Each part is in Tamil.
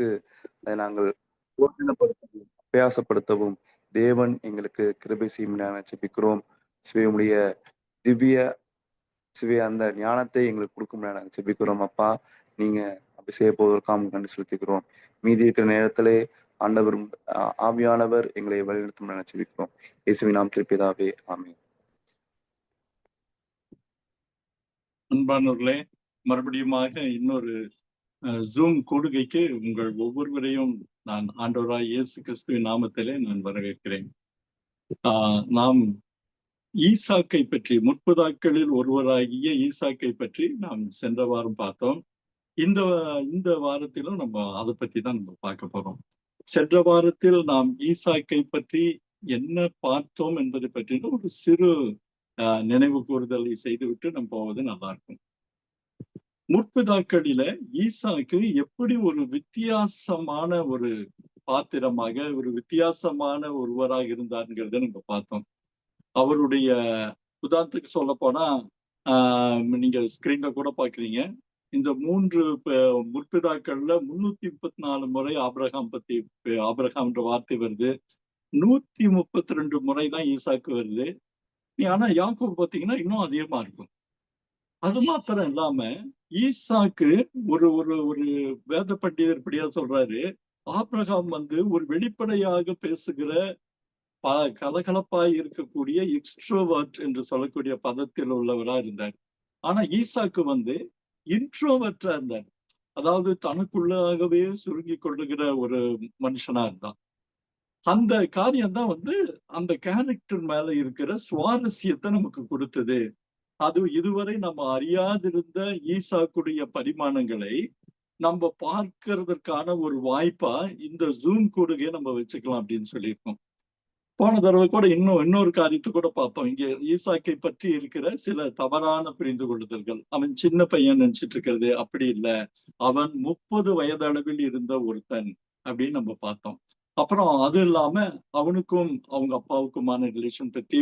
மக்களுக்கு அதை நாங்கள் போஷணப்படுத்தவும், அபியாசப்படுத்தவும் தேவன் எங்களுக்கு கிருபை செய்யும் என ஜெபிக்கிறோம். உம்முடைய திவ்ய அந்த ஞானத்தை எங்களுக்கு கொடுக்கும் நாங்கள் ஜெபிக்கிறோம் அப்பா. நீங்க அப்படி செய்ய போவதற்காக நன்றி செலுத்திக்கிறோம். மீதி இருக்கிற நேரத்திலே ஆண்டவர் ஆவியானவர் எங்களை வழிநடத்தும் என ஜெபிக்கிறோம். இயேசுவின் நாமத்தில் பிதாவே, ஆமென். அன்பானவர்களே, மறுபடியுமாக இன்னொரு ஜூம் கூடுகைக்கு உங்கள் ஒவ்வொருவரையும் நான் ஆண்டவராய் இயேசு கிறிஸ்துவின் நாமத்திலே நான் வரவேற்கிறேன். நாம் ஈசாக்கை பற்றி, முற்பதாக்களில் ஒருவராகிய ஈசாக்கை பற்றி நாம் சென்ற வாரம் பார்த்தோம். இந்த வாரத்திலும் நம்ம அதை பத்தி தான் நம்ம பார்க்க போறோம். சென்ற வாரத்தில் நாம் ஈசாக்கை பற்றி என்ன பார்த்தோம் என்பதை பற்றின ஒரு சிறு நினைவு கூறுதலை செய்துவிட்டு நம்ம போவது நல்லா இருக்கும். முற்பிதாக்களில ஈசாக்கு எப்படி ஒரு வித்தியாசமான ஒரு பாத்திரமாக, ஒரு வித்தியாசமான ஒருவராக இருந்தாருங்கிறத நம்ம பார்த்தோம். அவருடைய உதாரணத்துக்கு சொல்ல போனா நீங்க ஸ்கிரீன்ல கூட பாக்குறீங்க. இந்த 3 முற்பிதாக்கள்ல 334 முறை ஆபிரகாம்ன்ற வார்த்தை வருது. 132 முறை தான் ஈசாக்கு வருது. ஆனா யாக்கோபு பாத்தீங்கன்னா இன்னும் அதிகமா இருக்கும். அது மாத்திரம் இல்லாம ஈசாக்கு ஒரு ஒரு ஒரு வேத பண்டிதர் இப்படியா சொல்றாரு, ஆபிரகாம் ஒரு வெளிப்படையாக பேசுகிற கலகலப்பாய் இருக்கக்கூடிய எக்ஸ்ட்ரோவர்ட் என்று சொல்லக்கூடிய பதத்தில் உள்ளவரா இருந்தார். ஆனா ஈசாக்கு இன்ட்ரோவர்ட்டா இருந்தார். அதாவது தனக்குள்ளாகவே சுருங்கி கொள்ளுகிற ஒரு மனுஷனா இருந்தான். அந்த காரியம் தான் அந்த கேரக்டர் மேல இருக்கிற சுவாரஸ்யத்தை நமக்கு கொடுத்தது. அது இதுவரை நம்ம அறியாதிருந்த ஈசாக்குடைய பரிமாணங்களை நம்ம பார்க்கிறதுக்கான ஒரு வாய்ப்பா இந்த ஜூம் கூடுகையை நம்ம வச்சுக்கலாம் அப்படின்னு சொல்லியிருக்கோம். போன தடவை கூட இன்னொரு காரியத்தை கூட பார்த்தோம். இங்க ஈசாக்கை பற்றி இருக்கிற சில தவறான புரிந்து கொள்ளுதல்கள். அவன் சின்ன பையன் நினைச்சிட்டு இருக்கிறது அப்படி இல்லை, அவன் 30 வயதளவில் இருந்த ஒருத்தன் அப்படின்னு நம்ம பார்த்தோம். அப்புறம் அது இல்லாம அவனுக்கும் அவங்க அப்பாவுக்குமான ரிலேஷன் பத்தி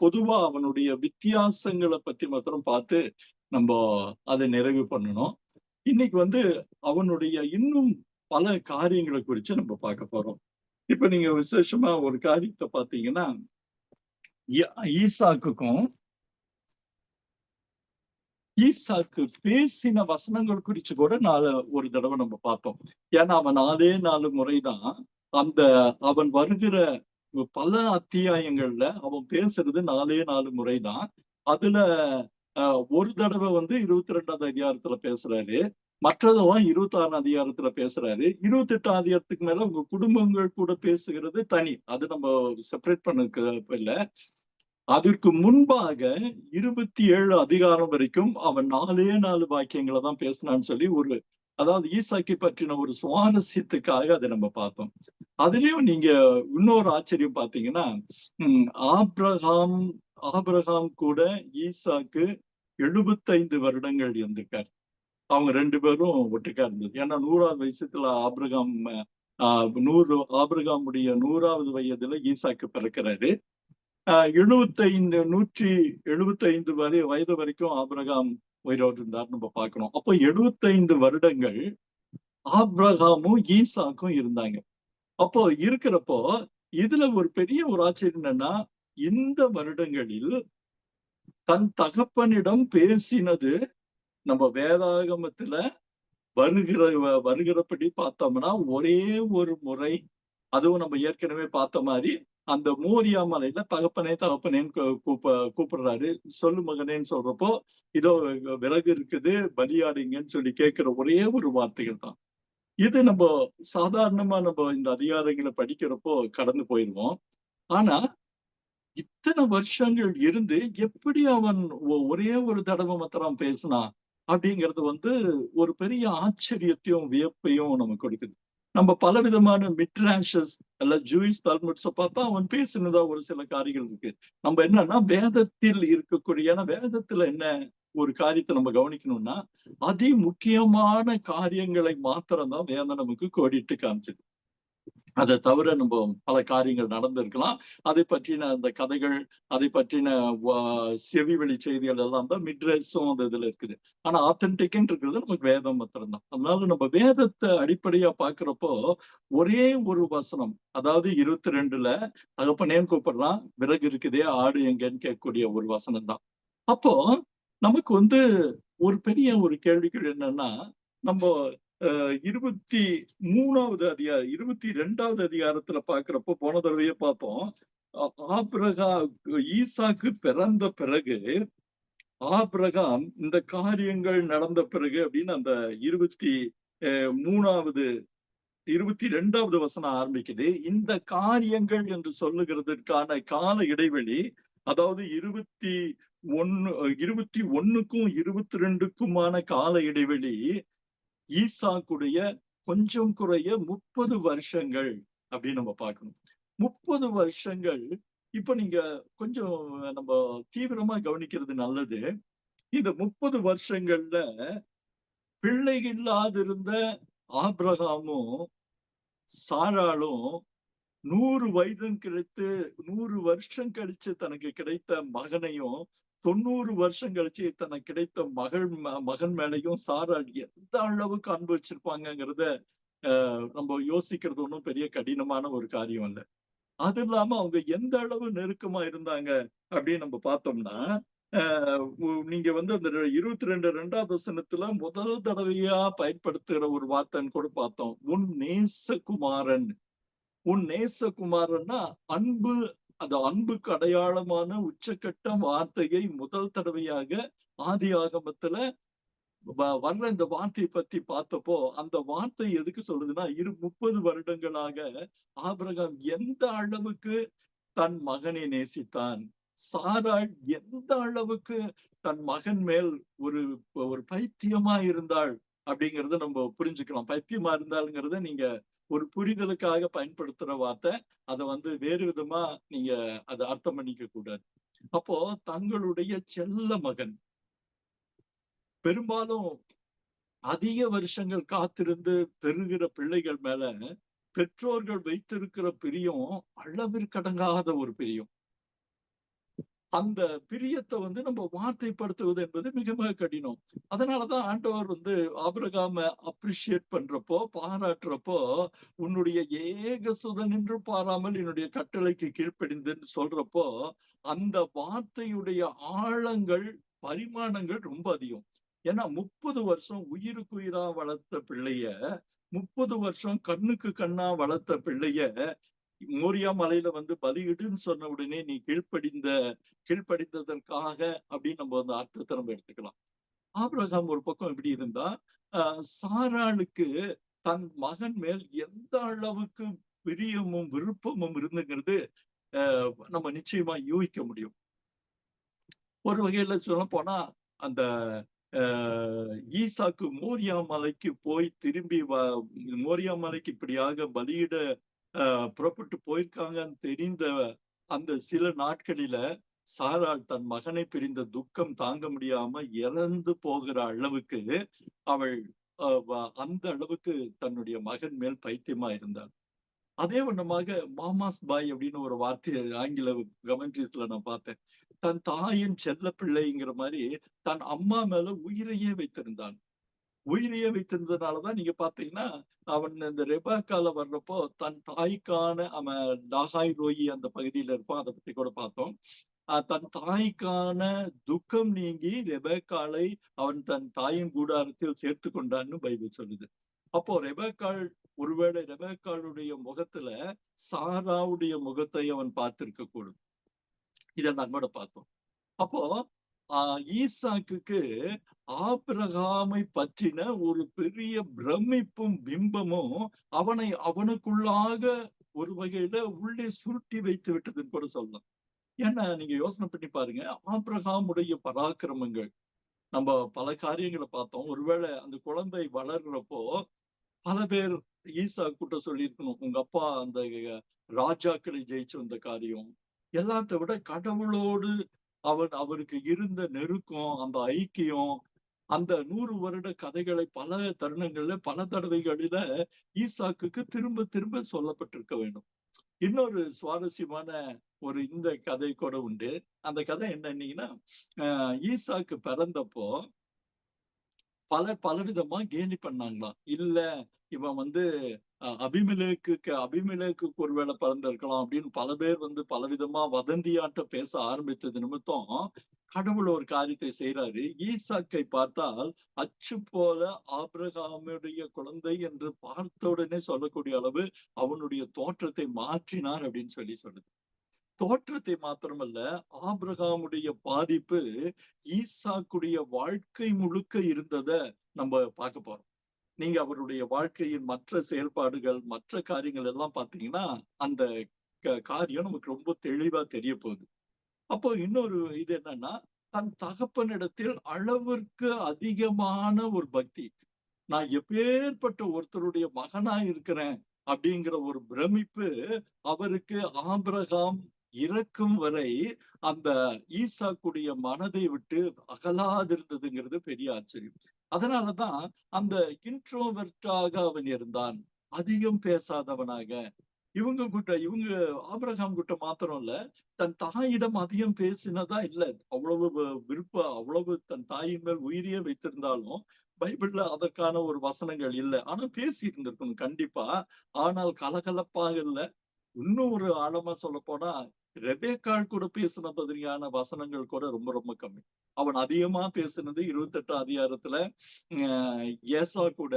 பொதுவா அவனுடைய வித்தியாசங்களை பத்தி மாத்திரம் பார்த்து நம்ம அதை நிறைவு பண்ணணும். இன்னைக்கு அவனுடைய இன்னும் பல காரியங்களை குறிச்சு நம்ம பார்க்க போறோம். இப்ப நீங்க விசேஷமா ஒரு காரியத்தை பார்த்தீங்கன்னா, ஈசாக்கு பேசின வசனங்கள் குறிச்சு கூட ஒரு தடவை நம்ம பார்த்தோம். ஏன்னா அவன் 4 முறைதான் அவன் வருகிற பல அத்தியாயங்கள்ல அவன் பேசுறது 4 முறைதான். அதுல ஒரு தடவை 22ஆவது அதிகாரத்துல பேசுறாரு, மற்றதெல்லாம் 26ஆம் அதிகாரத்துல பேசுறாரு. 28ஆம் அதிகாரத்துக்கு மேல உங்க குடும்பங்கள் கூட பேசுகிறது தனி, அது நம்ம செப்பரேட் பண்ண இல்லை. அதற்கு முன்பாக 27 அதிகாரம் வரைக்கும் அவன் 4 வாக்கியங்களை தான் பேசினான்னு சொல்லி அதாவது ஈசாக்கை பற்றின ஒரு சுவாரஸ்யத்துக்காக அதை நம்ம பார்த்தோம். அதுலயும் நீங்க இன்னொரு ஆச்சரியம் பார்த்தீங்கன்னா, ஆபிரகாம் கூட ஈசாக்கு 75 வருடங்கள் இருந்திருக்காரு. அவங்க 2 பேரும் ஒட்டுக்கா இருந்தது. ஏன்னா 100ஆவது வயசுல ஆபிரகாமுடைய 100ஆவது வயதுல ஈசாக்கு பிறக்கிறாரு. 175 வயது வரைக்கும் ஆபிரகாம் உயிரோடு இருந்தார் நம்ம பார்க்கிறோம். அப்போ 75 வருடங்கள் ஆபிரகாமும் ஈசாக்கும் இருந்தாங்க. அப்போ இருக்கிறப்போ இதுல ஒரு பெரிய ஒரு ஆச்சரியம் என்னன்னா, இந்த வருடங்களில் தன் தகப்பனிடம் பேசினது நம்ம வேதாகமத்துல வருகிறபடி பார்த்தோம்னா ஒரே ஒரு முறை, அதுவும் நம்ம ஏற்கனவே பார்த்த மாதிரி அந்த மோரியா மலையில தகப்பனேன்னு கூப்பிடுறாரு. சொல்லு மகனேன்னு சொல்றப்போ இதோ விறகு இருக்குது பலியாடுங்கன்னு சொல்லி கேட்கிற ஒரே ஒரு வார்த்தைகள் தான். இது நம்ம சாதாரணமா நம்ம இந்த அதிகாரங்களை படிக்கிறப்போ கடந்து போயிருவோம். ஆனா இத்தனை வருஷங்கள் இருந்து எப்படி அவன் ஒரே ஒரு தடவை மாத்திரம் பேசினான் அப்படிங்கிறது ஒரு பெரிய ஆச்சரியத்தையும் வியப்பையும் நமக்கு கொடுக்குது. நம்ம பலவிதமான மிட்ராஷஸ் அல்ல ஜூயிஸ் தல்முட்ஸை பார்த்தா அவன் பேசினதா ஒரு சில காரியங்கள் இருக்கு. நம்ம என்னன்னா வேதத்தில் இருக்கக்கூடிய வேதத்துல என்ன ஒரு காரியத்தை நம்ம கவனிக்கணும்னா, அதி முக்கியமான காரியங்களை மாத்திரம்தான் வேதம் நமக்கு கோடிட்டு காமிச்சது. அதை தவிர நம்ம பல காரியங்கள் நடந்திருக்கலாம். அதை பற்றின அந்த கதைகள், அதை பற்றின செவி வழி செய்திகள் எல்லாம் தான் மிட்ரேஸும் அந்த இதுல இருக்குது. ஆனா ஆத்தென்டிக்ன்னு இருக்கிறது நமக்கு வேதம் மாத்திரம் தான். அதனால நம்ம வேதத்தை அடிப்படையா பார்க்கிறப்போ, ஒரே ஒரு வசனம், அதாவது 22ல தகப்பனேன்னு கூப்பிடுறான், விறகு இருக்குதே ஆடு எங்கன்னு கேட்கக்கூடிய ஒரு வசனம் தான். அப்போ நமக்கு வந்து ஒரு பெரிய ஒரு கேள்விகள் என்னன்னா, நம்ம 23வது அதிகாரம் 22வது அதிகாரத்துல பார்க்கிறப்போ, போன தடவையே பார்த்தோம். ஆபிரகாம் ஈசாக்கு பிறந்த பிறகு, ஆபிரகாம் இந்த காரியங்கள் நடந்த பிறகு அப்படின்னு அந்த 23வது 22வது வசனம் ஆரம்பிக்குது. இந்த காரியங்கள் என்று சொல்லுகிறதற்கான கால இடைவெளி, அதாவது 21க்கும் 22க்குமான கால இடைவெளி ஈசாக்குடைய கொஞ்சம் குறைய 30 வருஷங்கள் அப்படின்னு நம்ம பார்க்கணும். 30 வருஷங்கள். இப்ப நீங்க கொஞ்சம் நம்ம தீவிரமா கவனிக்கிறது நல்லது. இந்த 30 வருஷங்கள்ல பிள்ளை இல்லாதிருந்த ஆபிரகாமும் சாராளும் 100 வயதும் கிடைத்து 100 வருஷம் கழிச்சு தனக்கு கிடைத்த மகனையும் 90 வருஷம் கழிச்சு தனக்கு கிடைத்த மகன் மேலையும் சாராள் எந்த அளவுக்கு அன்பு வச்சிருப்பாங்கங்கிறத நம்ம யோசிக்கிறது ஒன்றும் பெரிய கடினமான ஒரு காரியம் இல்ல. அது இல்லாம அவங்க எந்த அளவு நெருக்கமா இருந்தாங்க அப்படின்னு நம்ம பார்த்தோம்னா, நீங்க வந்து அந்த 22வது வசனத்துல முதல் தடவையா பயன்படுத்துகிற ஒரு வார்த்தைன்னு கூட பார்த்தோம். உன் நேசகுமாரன். உன் நேசகுமாரன்னா அன்பு. அது அன்புக்கு அடையாளமான உச்சக்கட்ட வார்த்தையை முதல் தடவையாக ஆதி ஆகமத்துல வர்ற இந்த வார்த்தையை பத்தி பார்த்தப்போ, அந்த வார்த்தை எதுக்கு சொல்லுதுன்னா, 30 வருடங்களாக ஆபிரகாம் எந்த அளவுக்கு தன் மகனை நேசித்தான், சாராள் எந்த அளவுக்கு தன் மகன் மேல் ஒரு ஒரு பைத்தியமா இருந்தாள் அப்படிங்கறத நம்ம புரிஞ்சுக்கலாம். பைத்தியமா இருந்தாளுங்கிறத நீங்க ஒரு புரிதலுக்காக பயன்படுத்துற வார்த்தை. அதை வந்து வேறு விதமா நீங்க அதை அர்த்தம் பண்ணிக்க கூடாது. அப்போ தங்களுடைய செல்ல மகன், பெரும்பாலும் அதிக வருஷங்கள் காத்திருந்து பெறுகிற பிள்ளைகள் மேல பெற்றோர்கள் வைத்திருக்கிற பிரியம் அளவிற்கடங்காத ஒரு பிரியம். அந்த பிரியத்தை வந்து நம்ம வார்த்தைப்படுத்துவது என்பது மிக மிக கடினம். அதனாலதான் ஆண்டவர் வந்து ஆபிரகாம அப்ரிஷியேட் பண்றப்போ, பாராட்டுறப்போ, உன்னுடைய ஏகசுதன் என்று பாராமல் என்னுடைய கட்டளைக்கு கீழ்ப்படிந்துன்னு சொல்றப்போ, அந்த வார்த்தையுடைய ஆழங்கள், பரிமாணங்கள் ரொம்ப அதிகம். ஏன்னா 30 வருஷம் உயிருக்கு உயிரா வளர்த்த பிள்ளைய, 30 வருஷம் கண்ணுக்கு கண்ணா வளர்த்த பிள்ளைய மோரியா மலையில வந்து பலியிடுன்னு சொன்ன உடனே நீ கீழ்ப்படிந்ததற்காக அப்படின்னு நம்ம அந்த அர்த்தத்தை நம்ம எடுத்துக்கலாம். ஆபிரகாம் ஒரு பக்கம் எப்படி இருந்தா, சாராளுக்கு தன் மகன் மேல் எந்த அளவுக்கு பிரியமும் விருப்பமும் இருந்துங்கிறது நம்ம நிச்சயமா யூகிக்க முடியும். ஒரு வகையில சொல்ல போனா, அந்த ஈசாக்கு மோரியா மலைக்கு போய் திரும்பி மோரியா மலைக்கு இப்படியாக பலியிட புறப்பட்டு போயிருக்காங்கன்னு தெரிந்த அந்த சில நாட்களில சாராள் தன் மகனை பிரிந்த துக்கம் தாங்க முடியாம இறந்து போகிற அளவுக்கு அவள் அந்த அளவுக்கு தன்னுடைய மகன் மேல் பைத்தியமா இருந்தாள். அதே வண்ணமாக மாமாஸ் பாய் அப்படின்னு ஒரு வார்த்தையை ஆங்கில கமெண்ட்ரிஸ்ல நான் பார்த்தேன். தன் தாயின் செல்ல பிள்ளைங்கிற மாதிரி தன் அம்மா மேல உயிரையே வைத்திருந்தான். உயிரையே வைத்திருந்ததுனாலதான் நீங்க பாத்தீங்கன்னா, அவன் இந்த ரெபேக்கால வர்றப்போ தன் தாய்க்கான அவன் லாகாய் ரோயி அந்த பகுதியில இருப்பான். அதை பத்தி கூட பார்த்தோம். தன் தாய்க்கான துக்கம் நீங்கி ரெபேக்காளை அவன் தன் தாயின் கூடாரத்தில் சேர்த்து கொண்டான்னு பைபிள் சொல்லுது. அப்போ ரெபேக்காள், ஒருவேளை ரெபேக்காளுடைய முகத்துல சாராவுடைய முகத்தை அவன் பார்த்திருக்க கூடும். இதை நான் கூட பார்த்தோம். அப்போ ஈசாக்குக்கு ஆபிரகாமை பற்றின ஒரு பெரிய பிரமிப்பும் பிம்பமும் அவனுக்குள்ளாக ஒரு வகையில உள்ளே சுருட்டி வைத்து விட்டதுன்னு கூட சொல்லலாம். ஏன்னா நீங்க யோசனை பண்ணி பாருங்க, ஆபிரகாமுடைய பராக்கிரமங்கள், நம்ம பல காரியங்களை பார்த்தோம். ஒருவேளை அந்த குழந்தை வளர்றப்போ பல பேர் ஈசா கூட்ட சொல்லியிருக்கணும், உங்க அப்பா அந்த ராஜாக்களை ஜெயிச்சு வந்த காரியம், எல்லாத்த விட கடவுளோடு அவருக்கு இருந்த நெருக்கம், அந்த ஐக்கியம், அந்த 100 வருட கதைகளை பல தருணங்கள்ல பல தடவைகளில ஈசாக்குக்கு திரும்ப திரும்ப சொல்லப்பட்டிருக்க வேண்டும். இன்னொரு சுவாரஸ்யமான ஒரு இந்த கதை கூட உண்டு. அந்த கதை என்னன்னீங்கன்னா, ஈசாக்கு பிறந்தப்போ பலர் பலவிதமா கேலி பண்ணாங்களாம். இல்ல இவன் வந்து அபிமெலேக்குக்கு ஒருவேளை பிறந்திருக்கலாம் அப்படின்னு பல பேர் வந்து பலவிதமா வதந்தியாட்ட பேச ஆரம்பித்தது நிமித்தம், கடவுள் ஒரு காரியத்தை செய்றாரு. ஈசாக்கை பார்த்தால் அச்சு போல ஆபிரகாமுடைய குழந்தை என்று பார்த்த உடனே சொல்லக்கூடிய அளவு அவனுடைய தோற்றத்தை மாற்றினார் அப்படின்னு சொல்லுது. தோற்றத்தை மாத்திரமல்ல, ஆபிரகாமுடைய பாதிப்பு ஈசாக்குடைய வாழ்க்கை முழுக்க இருந்தத நம்ம பார்க்க போறோம். நீங்க அவருடைய வாழ்க்கையின் மற்ற செயல்பாடுகள், மற்ற காரியங்கள் எல்லாம் பார்த்தீங்கன்னா, அந்த காரியம் நமக்கு ரொம்ப தெளிவா தெரிய போகுது. அப்போ இன்னொரு இது என்னன்னா, தன் தகப்பனிடத்தில் அளவிற்கு அதிகமான ஒரு பக்தி. நான் எப்பேற்பட்ட ஒருத்தருடைய மகனா இருக்கிறேன் அப்படிங்கிற ஒரு பிரமிப்பு அவருக்கு ஆபிரகாம் இறக்கும் வரை அந்த ஈசாக்குடைய மனதை விட்டு அகலாதிருந்ததுங்கிறது பெரிய ஆச்சரியம். அதனாலதான் அந்த இன்ட்ரோவர்ட்டாக அவன் இருந்தான், அதிகம் பேசாதவனாக. இவங்க ஆபிரகாம் கிட்ட மாத்திரம் இல்ல, தன் தாயிடம் அதிகம் பேசினதா இல்ல. அவ்வளவு விருப்பம், அவ்வளவு தன் தாயின் மேல் உயிரியே வைத்திருந்தாலும் பைபிள்ல அதற்கான ஒரு வசனங்கள் இல்ல. ஆனா பேசி இருந்திருக்கணும் கண்டிப்பா. ஆனால் கலகலப்பாக இல்ல. இன்னும் ஒரு ஆழமா சொல்ல போனா, ரெபேக்காள் கூட பேசின மாதிரியான வசனங்கள் கூட ரொம்ப ரொம்ப கம்மி. அவன் அதிகமா பேசினது 28 அதிகாரத்துல ஏசா கூட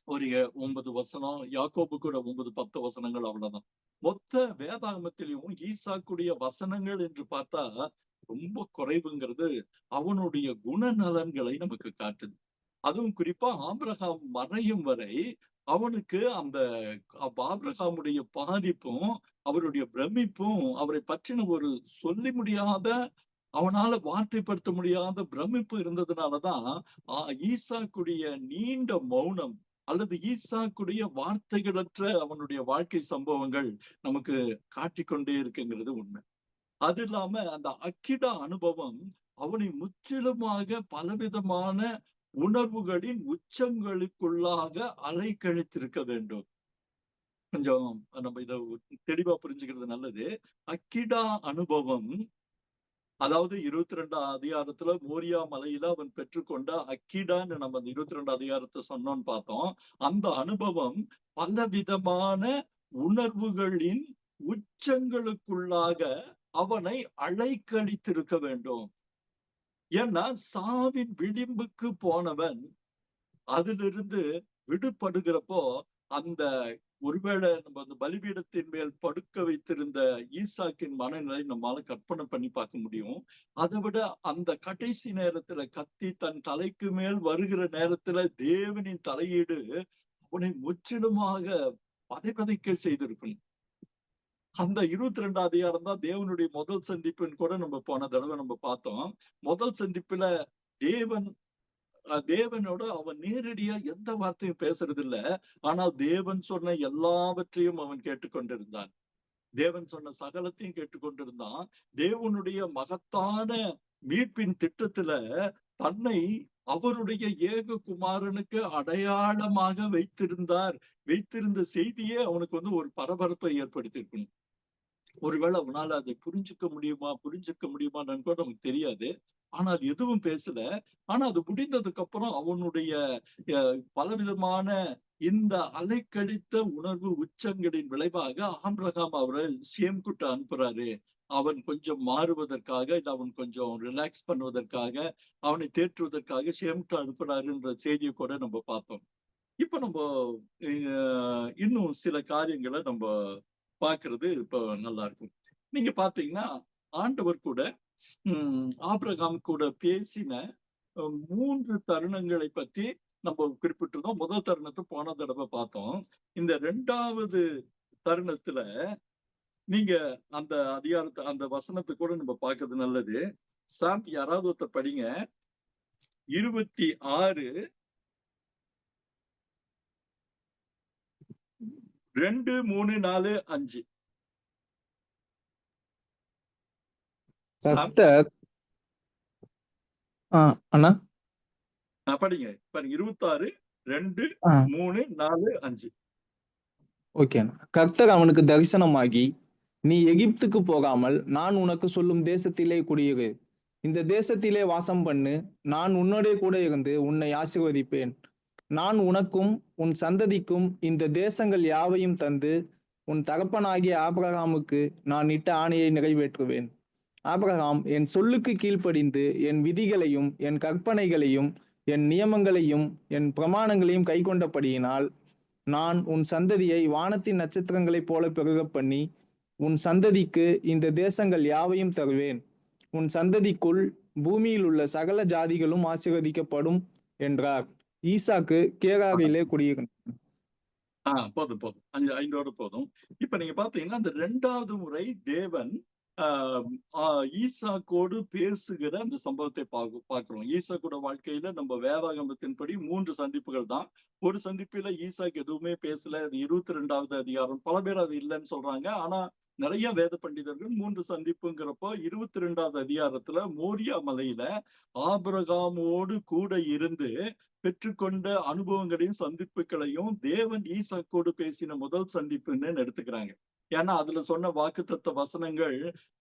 ஒரு 9 வசனம், யாக்கோபு கூட 9, 10 வசனங்கள் அவ்வளவுதான். மொத்த வேதாகமத்திலையும் ஈசாக்குடைய வசனங்கள் என்று பார்த்தா ரொம்ப குறைவுங்கிறது அவனுடைய குணநலன்களை நமக்கு காட்டுது. அதுவும் குறிப்பா ஆபிரகாம் மறையும் வரை அவனுக்கு அந்த ஆபிரகாமுடைய பாதிப்பும் அவருடைய பிரமிப்பும் அவரை பற்றின ஒரு சொல்லி முடியாத, அவனால வார்த்தைப்படுத்த முடியாத பிரமிப்பு இருந்ததுனாலதான் ஈசாக்குடைய நீண்ட மௌனம் அல்லது ஈசாக்குடைய வார்த்தைகளற்ற அவனுடைய வாழ்க்கை சம்பவங்கள் நமக்கு காட்டிக்கொண்டே இருக்குங்கிறது உண்மை. அது இல்லாம அந்த அக்கிடா அனுபவம் அவனை முற்றிலுமாக பலவிதமான உணர்வுகளின் உச்சங்களுக்குள்ளாக அலைக்கழித்திருக்க வேண்டும். கொஞ்சம் நம்ம இத தெளிவா புரிஞ்சுக்கிறது நல்லது. அக்கிடா அனுபவம், அதாவது 22 அதிகாரத்துல மோரியா மலையில அவன் பெற்றுக்கொண்ட அக்கிடான்னு நம்ம அந்த 22 அதிகாரத்தை சொன்னோம்னு பார்த்தோம். அந்த அனுபவம் பலவிதமான உணர்வுகளின் உச்சங்களுக்குள்ளாக அவனை அலைக்கழித்திருக்க வேண்டும். ஏன்னா சாவின் விளிம்புக்கு போனவன் அதிலிருந்து விடுபடுகிறப்போ அந்த ஒருவேளை நம்ம அந்த பலிபீடத்தின் மேல் படுக்க வைத்திருந்த ஈசாக்கின் மனநிலை நம்மால கற்பனை பண்ணி பார்க்க முடியும். அதை விட அந்த கடைசி நேரத்துல கத்தி தன் தலைக்கு மேல் வருகிற நேரத்துல தேவனின் தலையீடு அவனை முற்றிலுமாக பதைபதைக்க செய்திருக்கணும். அந்த 22 அதிகாரம் தான் தேவனுடைய முதல் சந்திப்புன்னு கூட நம்ம போன தடவை நம்ம பார்த்தோம். முதல் சந்திப்புல தேவனோட அவன் நேரடியா எந்த வார்த்தையும் பேசுறது இல்ல. ஆனால் தேவன் சொன்ன எல்லாவற்றையும் அவன் கேட்டுக்கொண்டிருந்தான். தேவன் சொன்ன சகலத்தையும் கேட்டுக்கொண்டிருந்தான். தேவனுடைய மகத்தான மீட்பின் திட்டத்துல தன்னை அவருடைய ஏக குமாரனுக்கு அடையாளமாக வைத்திருந்த செய்தியே அவனுக்கு வந்து ஒரு பரபரப்பை ஏற்படுத்தியிருக்கணும். ஒருவேளை அவனால அதை புரிஞ்சுக்க முடியுமான்னு கூட நமக்கு தெரியாது. ஆனால் எதுவும் பேசல. ஆனா அது முடிந்ததுக்கு அப்புறம் அவனுடைய பலவிதமான இந்த அலைக்கழித்த உணர்வு உச்சங்களின் விளைவாக ஆபிரகாம் அவரை சேம்குட்ட அனுப்புறாரு. அவன் கொஞ்சம் மாறுவதற்காக, இல்ல அவன் கொஞ்சம் ரிலாக்ஸ் பண்ணுவதற்காக, அவனை தேற்றுவதற்காக சேம்குட்ட அனுப்புறாருன்ற செய்தியை கூட நம்ம பார்த்தோம். இப்ப நம்ம இன்னும் சில காரியங்களை நம்ம பார்க்கிறது இப்ப நல்லா இருக்கும். நீங்க பாத்தீங்கன்னா ஆண்டவர் கூட ஆபிரகாம் கூட பேசின 3 தருணங்களை பத்தி நம்ம குறிப்பிட்டிருந்தோம். முதல் தருணத்தை போன தடவை பார்த்தோம். இந்த 2வது தருணத்துல நீங்க அந்த அதிகாரத்தை அந்த வசனத்தை கூட நம்ம பார்க்கறது நல்லது. சாம் யாராவது ஒருத்தர் படிங்க. 26 2, 3, 4, 5. கர்த்தர் அண்ணா படிங்க. பாருங்க 26, 2, ஆ 3, 4, 5. ஓகே. கர்த்தர் அவனுக்கு தரிசனமாகி, நீ எகிப்துக்கு போகாமல் நான் உனக்கு சொல்லும் தேசத்திலே குடியிரு. இந்த தேசத்திலே வாசம் பண்ணு. நான் உன்னோடே கூட இருந்து உன்னை ஆசீர்வதிப்பேன். நான் உனக்கும் உன் சந்ததிக்கும் இந்த தேசங்கள் யாவையும் தந்து, உன் தகப்பனாகிய ஆபிரகாமுக்கு நான் இட்ட ஆணையை நிறைவேற்றுவேன். ஆபிரகாம் என் சொல்லுக்கு கீழ்ப்படிந்து என் விதிகளையும் என் கற்பனைகளையும் என் நியமங்களையும் என் பிரமாணங்களையும் கைக்கொண்டபடியினால் நான் உன் சந்ததியை வானத்தின் நட்சத்திரங்களைப் போல பெருகப் பண்ணி உன் சந்ததிக்கு இந்த தேசங்கள் யாவையும் தருவேன். உன் சந்ததிக்குள் பூமியில் உள்ள சகல ஜாதிகளும் ஆசீர்வதிக்கப்படும் என்றார். ஈசாக்கு கேராரிலே குடியிருந்தான். போதும் போதும். 5ஓட போதும். இப்ப நீங்க பாத்தீங்கன்னா அந்த 2வது முறை தேவன் ஈசாக்கோடு பேசுகிற அந்த சம்பவத்தை பார்க்கிறோம். ஈசாக்கோட வாழ்க்கையில நம்ம வேதாகமத்தின்படி 3 சந்திப்புகள் தான். ஒரு சந்திப்புல ஈசாக்கு எதுவுமே பேசல. அது 22வது அதிகாரம். பல பேர் அது இல்லைன்னு சொல்றாங்க. ஆனா நிறைய வேத பண்டிதர்கள் 3 சந்திப்புங்கிறப்போ 22வது அதிகாரத்துல மோரியா மலையில ஆபிரகாமோடு கூட இருந்து பெற்றுக்கொண்ட அனுபவங்களையும் சந்திப்புகளையும் தேவன் ஈசாக்கோடு பேசின முதல் சந்திப்புன்னு எடுத்துக்கிறாங்க. ஏன்னா அதுல சொன்ன வாக்குத்தத்த வசனங்கள்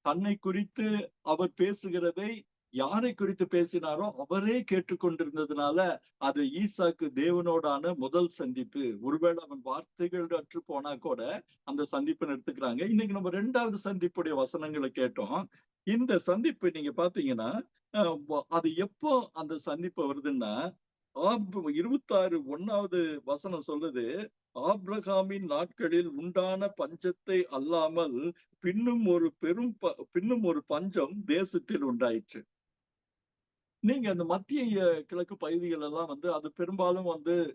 தன்னை குறித்து அவர் பேசுகிறதை யாரை குறித்து பேசினாரோ அவரே கேட்டுக்கொண்டிருந்ததுனால அது ஈசாக்கு தேவனோடான முதல் சந்திப்பு. ஒருவேளை அவன் வார்த்தைகள் அற்று போனா கூட அந்த சந்திப்புன்னு எடுத்துக்கிறாங்க. இன்னைக்கு நம்ம 2வது சந்திப்புடைய வசனங்களை கேட்டோம். இந்த சந்திப்பு நீங்க பாத்தீங்கன்னா அது எப்போ அந்த சந்திப்பு வருதுன்னா 26 1வது வசனம் சொல்லுது, ஆபிரகாமின் நாட்களில் உண்டான பஞ்சத்தை அல்லாமல் பின்னும் ஒரு பஞ்சம் தேசத்தில் உண்டாயிற்று. நீங்க அந்த மத்திய கிழக்கு பகுதிகள் எல்லாம் அது பெரும்பாலும்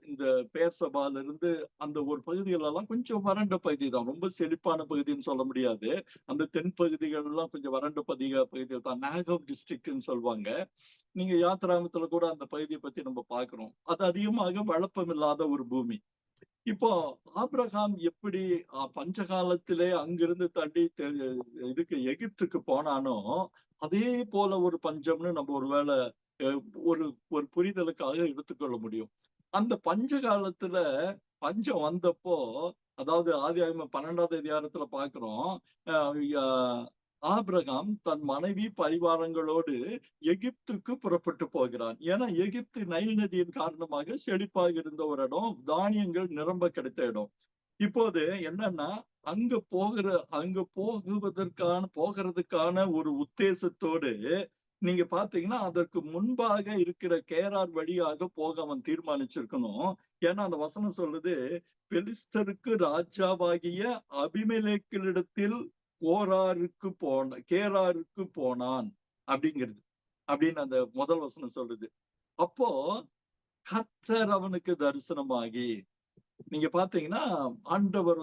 இந்த பெயர் சபால இருந்து அந்த ஒரு பகுதிகள் எல்லாம் கொஞ்சம் வறண்ட பகுதி தான். ரொம்ப செழிப்பான பகுதின்னு சொல்ல முடியாது. அந்த தென் பகுதிகள் எல்லாம் கொஞ்சம் வறண்ட பகுதிகள் தான். நாகவ் டிஸ்ட்ரிக்ட்னு சொல்லுவாங்க. நீங்க யாத்ராமத்துல கூட அந்த பகுதியை பத்தி நம்ம பாக்குறோம். அது அதிகமாக வளப்பம் இல்லாத ஒரு பூமி. இப்போ ஆபிரகாம் எப்படி பஞ்ச காலத்திலே அங்கிருந்து தள்ளி இதுக்கு எகிப்துக்கு போனானோ அதே போல ஒரு பஞ்சம்னு நம்ம ஒருவேளை ஒரு ஒரு புரிதலுக்காக எடுத்துக்கொள்ள முடியும். அந்த பஞ்ச காலத்துல பஞ்சம் வந்தப்போ, அதாவது ஆதியாகமம் 12வது அதிகாரத்துல பாக்குறோம், ஆபிரகாம் தன் மனைவி பரிவாரங்களோடு எகிப்துக்கு புறப்பட்டு போகிறான். ஏன்னா எகிப்து நைல் நதியின் காரணமாக செழிப்பாக இருந்த ஒரு இடம், தானியங்கள் நிரம்ப கிடைத்த இடம். இப்போது என்னன்னா அங்க போகிறதுக்கான ஒரு உத்தேசத்தோடு நீங்க பாத்தீங்கன்னா அதற்கு முன்பாக இருக்கிற கேரார் வழியாக போக அவன் தீர்மானிச்சிருக்கணும். ஏன்னா அந்த வசனம் சொல்லுது, பெலிஸ்தருக்கு ராஜாவாகிய அபிமெலேக்கினிடத்தில் கேராருக்கு போனான் அப்படிங்கிறது அப்படின்னு அந்த முதல் வசனம் சொல்லுது. அப்போ கர்த்தர் அவனுக்கு தரிசனமாகி, நீங்க பாத்தீங்கன்னா ஆண்டவர்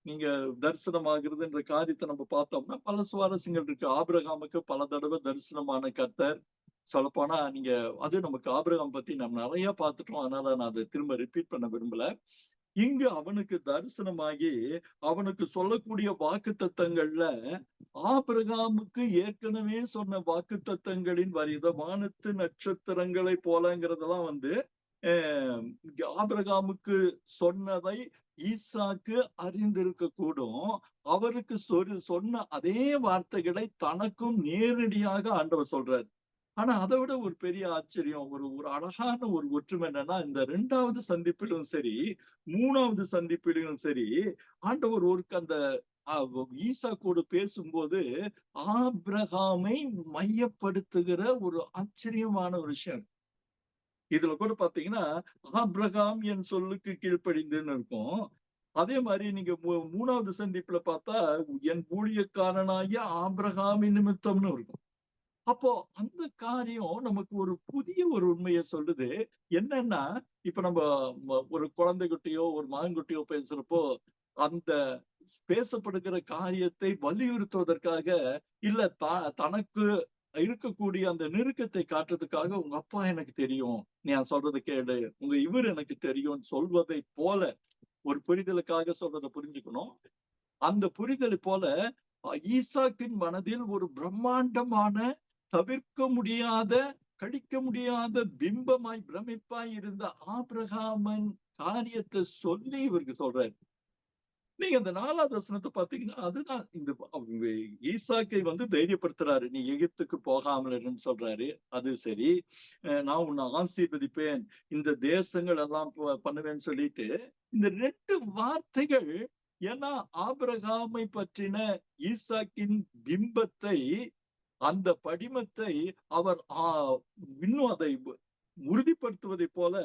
நீங்க தரிசனமாகிறதுன்ற காரியத்தை நம்ம பார்த்தோம்னா பல சுவாரஸ்யங்கள் இருக்கு. ஆபிரகாமுக்கு பல தடவை தரிசனமான கர்த்தர். சொல்லப்போனா நீங்க நமக்கு ஆபிரகாம் பத்தி நம்ம நிறைய பார்த்துட்டோம். அதனால நான் அதை திரும்ப ரிப்பீட் பண்ண விரும்பல. இங்கு அவனுக்கு தரிசனமாகி அவனுக்கு சொல்லக்கூடிய வாக்குத்தத்தங்கள்ல ஆபிரகாமுக்கு ஏற்கனவே சொன்ன வாக்குத்தத்தங்களின் வானத்து நட்சத்திரங்களை போலங்கிறதெல்லாம் ஆபிரகாமுக்கு சொன்னதை ஈசாக்கு அறிந்திருக்க கூடும். அவருக்கு சொன்ன அதே வார்த்தைகளை தனக்கும் நேரடியாக ஆண்டவர் சொல்றாரு. ஆனா அதை விட ஒரு பெரிய ஆச்சரியம், ஒரு அழகான ஒரு ஒற்றுமை என்னன்னா, இந்த 2வது சந்திப்பிலும் சரி 3வது சந்திப்பிலும் சரி ஆண்டவர் அந்த ஈசாக்கோடு பேசும்போது ஆபிரகாமை மையப்படுத்துகிற ஒரு ஆச்சரியமான ஒரு விஷயம். இதுல கூட பாத்தீங்கன்னா ஆபிரகாம் என் சொல்லுக்கு கீழ்ப்படிந்துன்னு இருக்கும். அதே மாதிரி நீங்க 3வது சந்திப்புல பார்த்தா என் ஊழியக்காரனாகிய ஆபிரகாமின் நிமித்தம்னு இருக்கும். அப்போ அந்த காரியம் நமக்கு ஒரு புதிய ஒரு உண்மையை சொல்லுது. என்னன்னா இப்ப நம்ம ஒரு குழந்தைகிட்டயோ ஒரு மகன்கிட்டயோ பேசுறப்போ அந்த பேசப்படுகிற காரியத்தை வலியுறுத்துவதற்காக இல்ல தனக்கு இருக்கக்கூடிய அந்த நெருக்கத்தை காட்டுறதுக்காக உங்க அப்பா எனக்கு தெரியும், நீ சொல்றது கேளு, உங்க இவர் எனக்கு தெரியும் சொல்வதை போல ஒரு புரிதலுக்காக சொல்றதை புரிஞ்சுக்கணும். அந்த புரிதலை போல ஈசாக்கின் மனதில் ஒரு பிரம்மாண்டமான தவிர்க்க முடியாத கடிக்க முடியாத பிம்பமாய் பிரமிப்பாய் இருந்த ஆபிரகாமின் காரியத்தை சொல்லி இவருக்கு சொல்றாரு. நீங்க அந்த 4வது வசனத்தை பாத்தீங்கன்னா, அதுதான் இந்த ஈசாக்கை தைரியப்படுத்துறாரு. நீ எகிப்துக்கு போகாமல் இருன்னு சொல்றாரு. அது சரி. நான் உன்னை ஆசீர்வதிப்பேன், இந்த தேசங்கள் எல்லாம் பண்ணுவேன்னு சொல்லிட்டு, இந்த 2 வார்த்தைகள், ஏன்னா ஆபிரகாமை பற்றின ஈசாக்கின் பிம்பத்தை, அந்த படிமத்தை அவர் இன்னும் அதை உறுதிப்படுத்துவதை போல,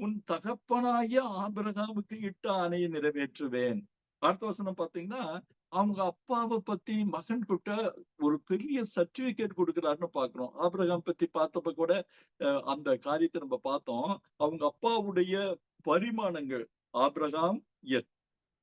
உன் தகப்பனாகிய ஆபிரகாமுக்கு இட்ட ஆணையை நிறைவேற்றுவேன். அடுத்த வசனம் பாத்தீங்கன்னா, அவங்க அப்பாவை பத்தி மகன் கிட்ட ஒரு பெரிய சர்டிபிகேட் கொடுக்கிறாருன்னு பாக்குறோம். ஆபிரகாம் பத்தி பார்த்தப்ப கூட அந்த காரியத்தை நம்ம பார்த்தோம். அவங்க அப்பாவுடைய பரிமாணங்கள், ஆபிரகாம்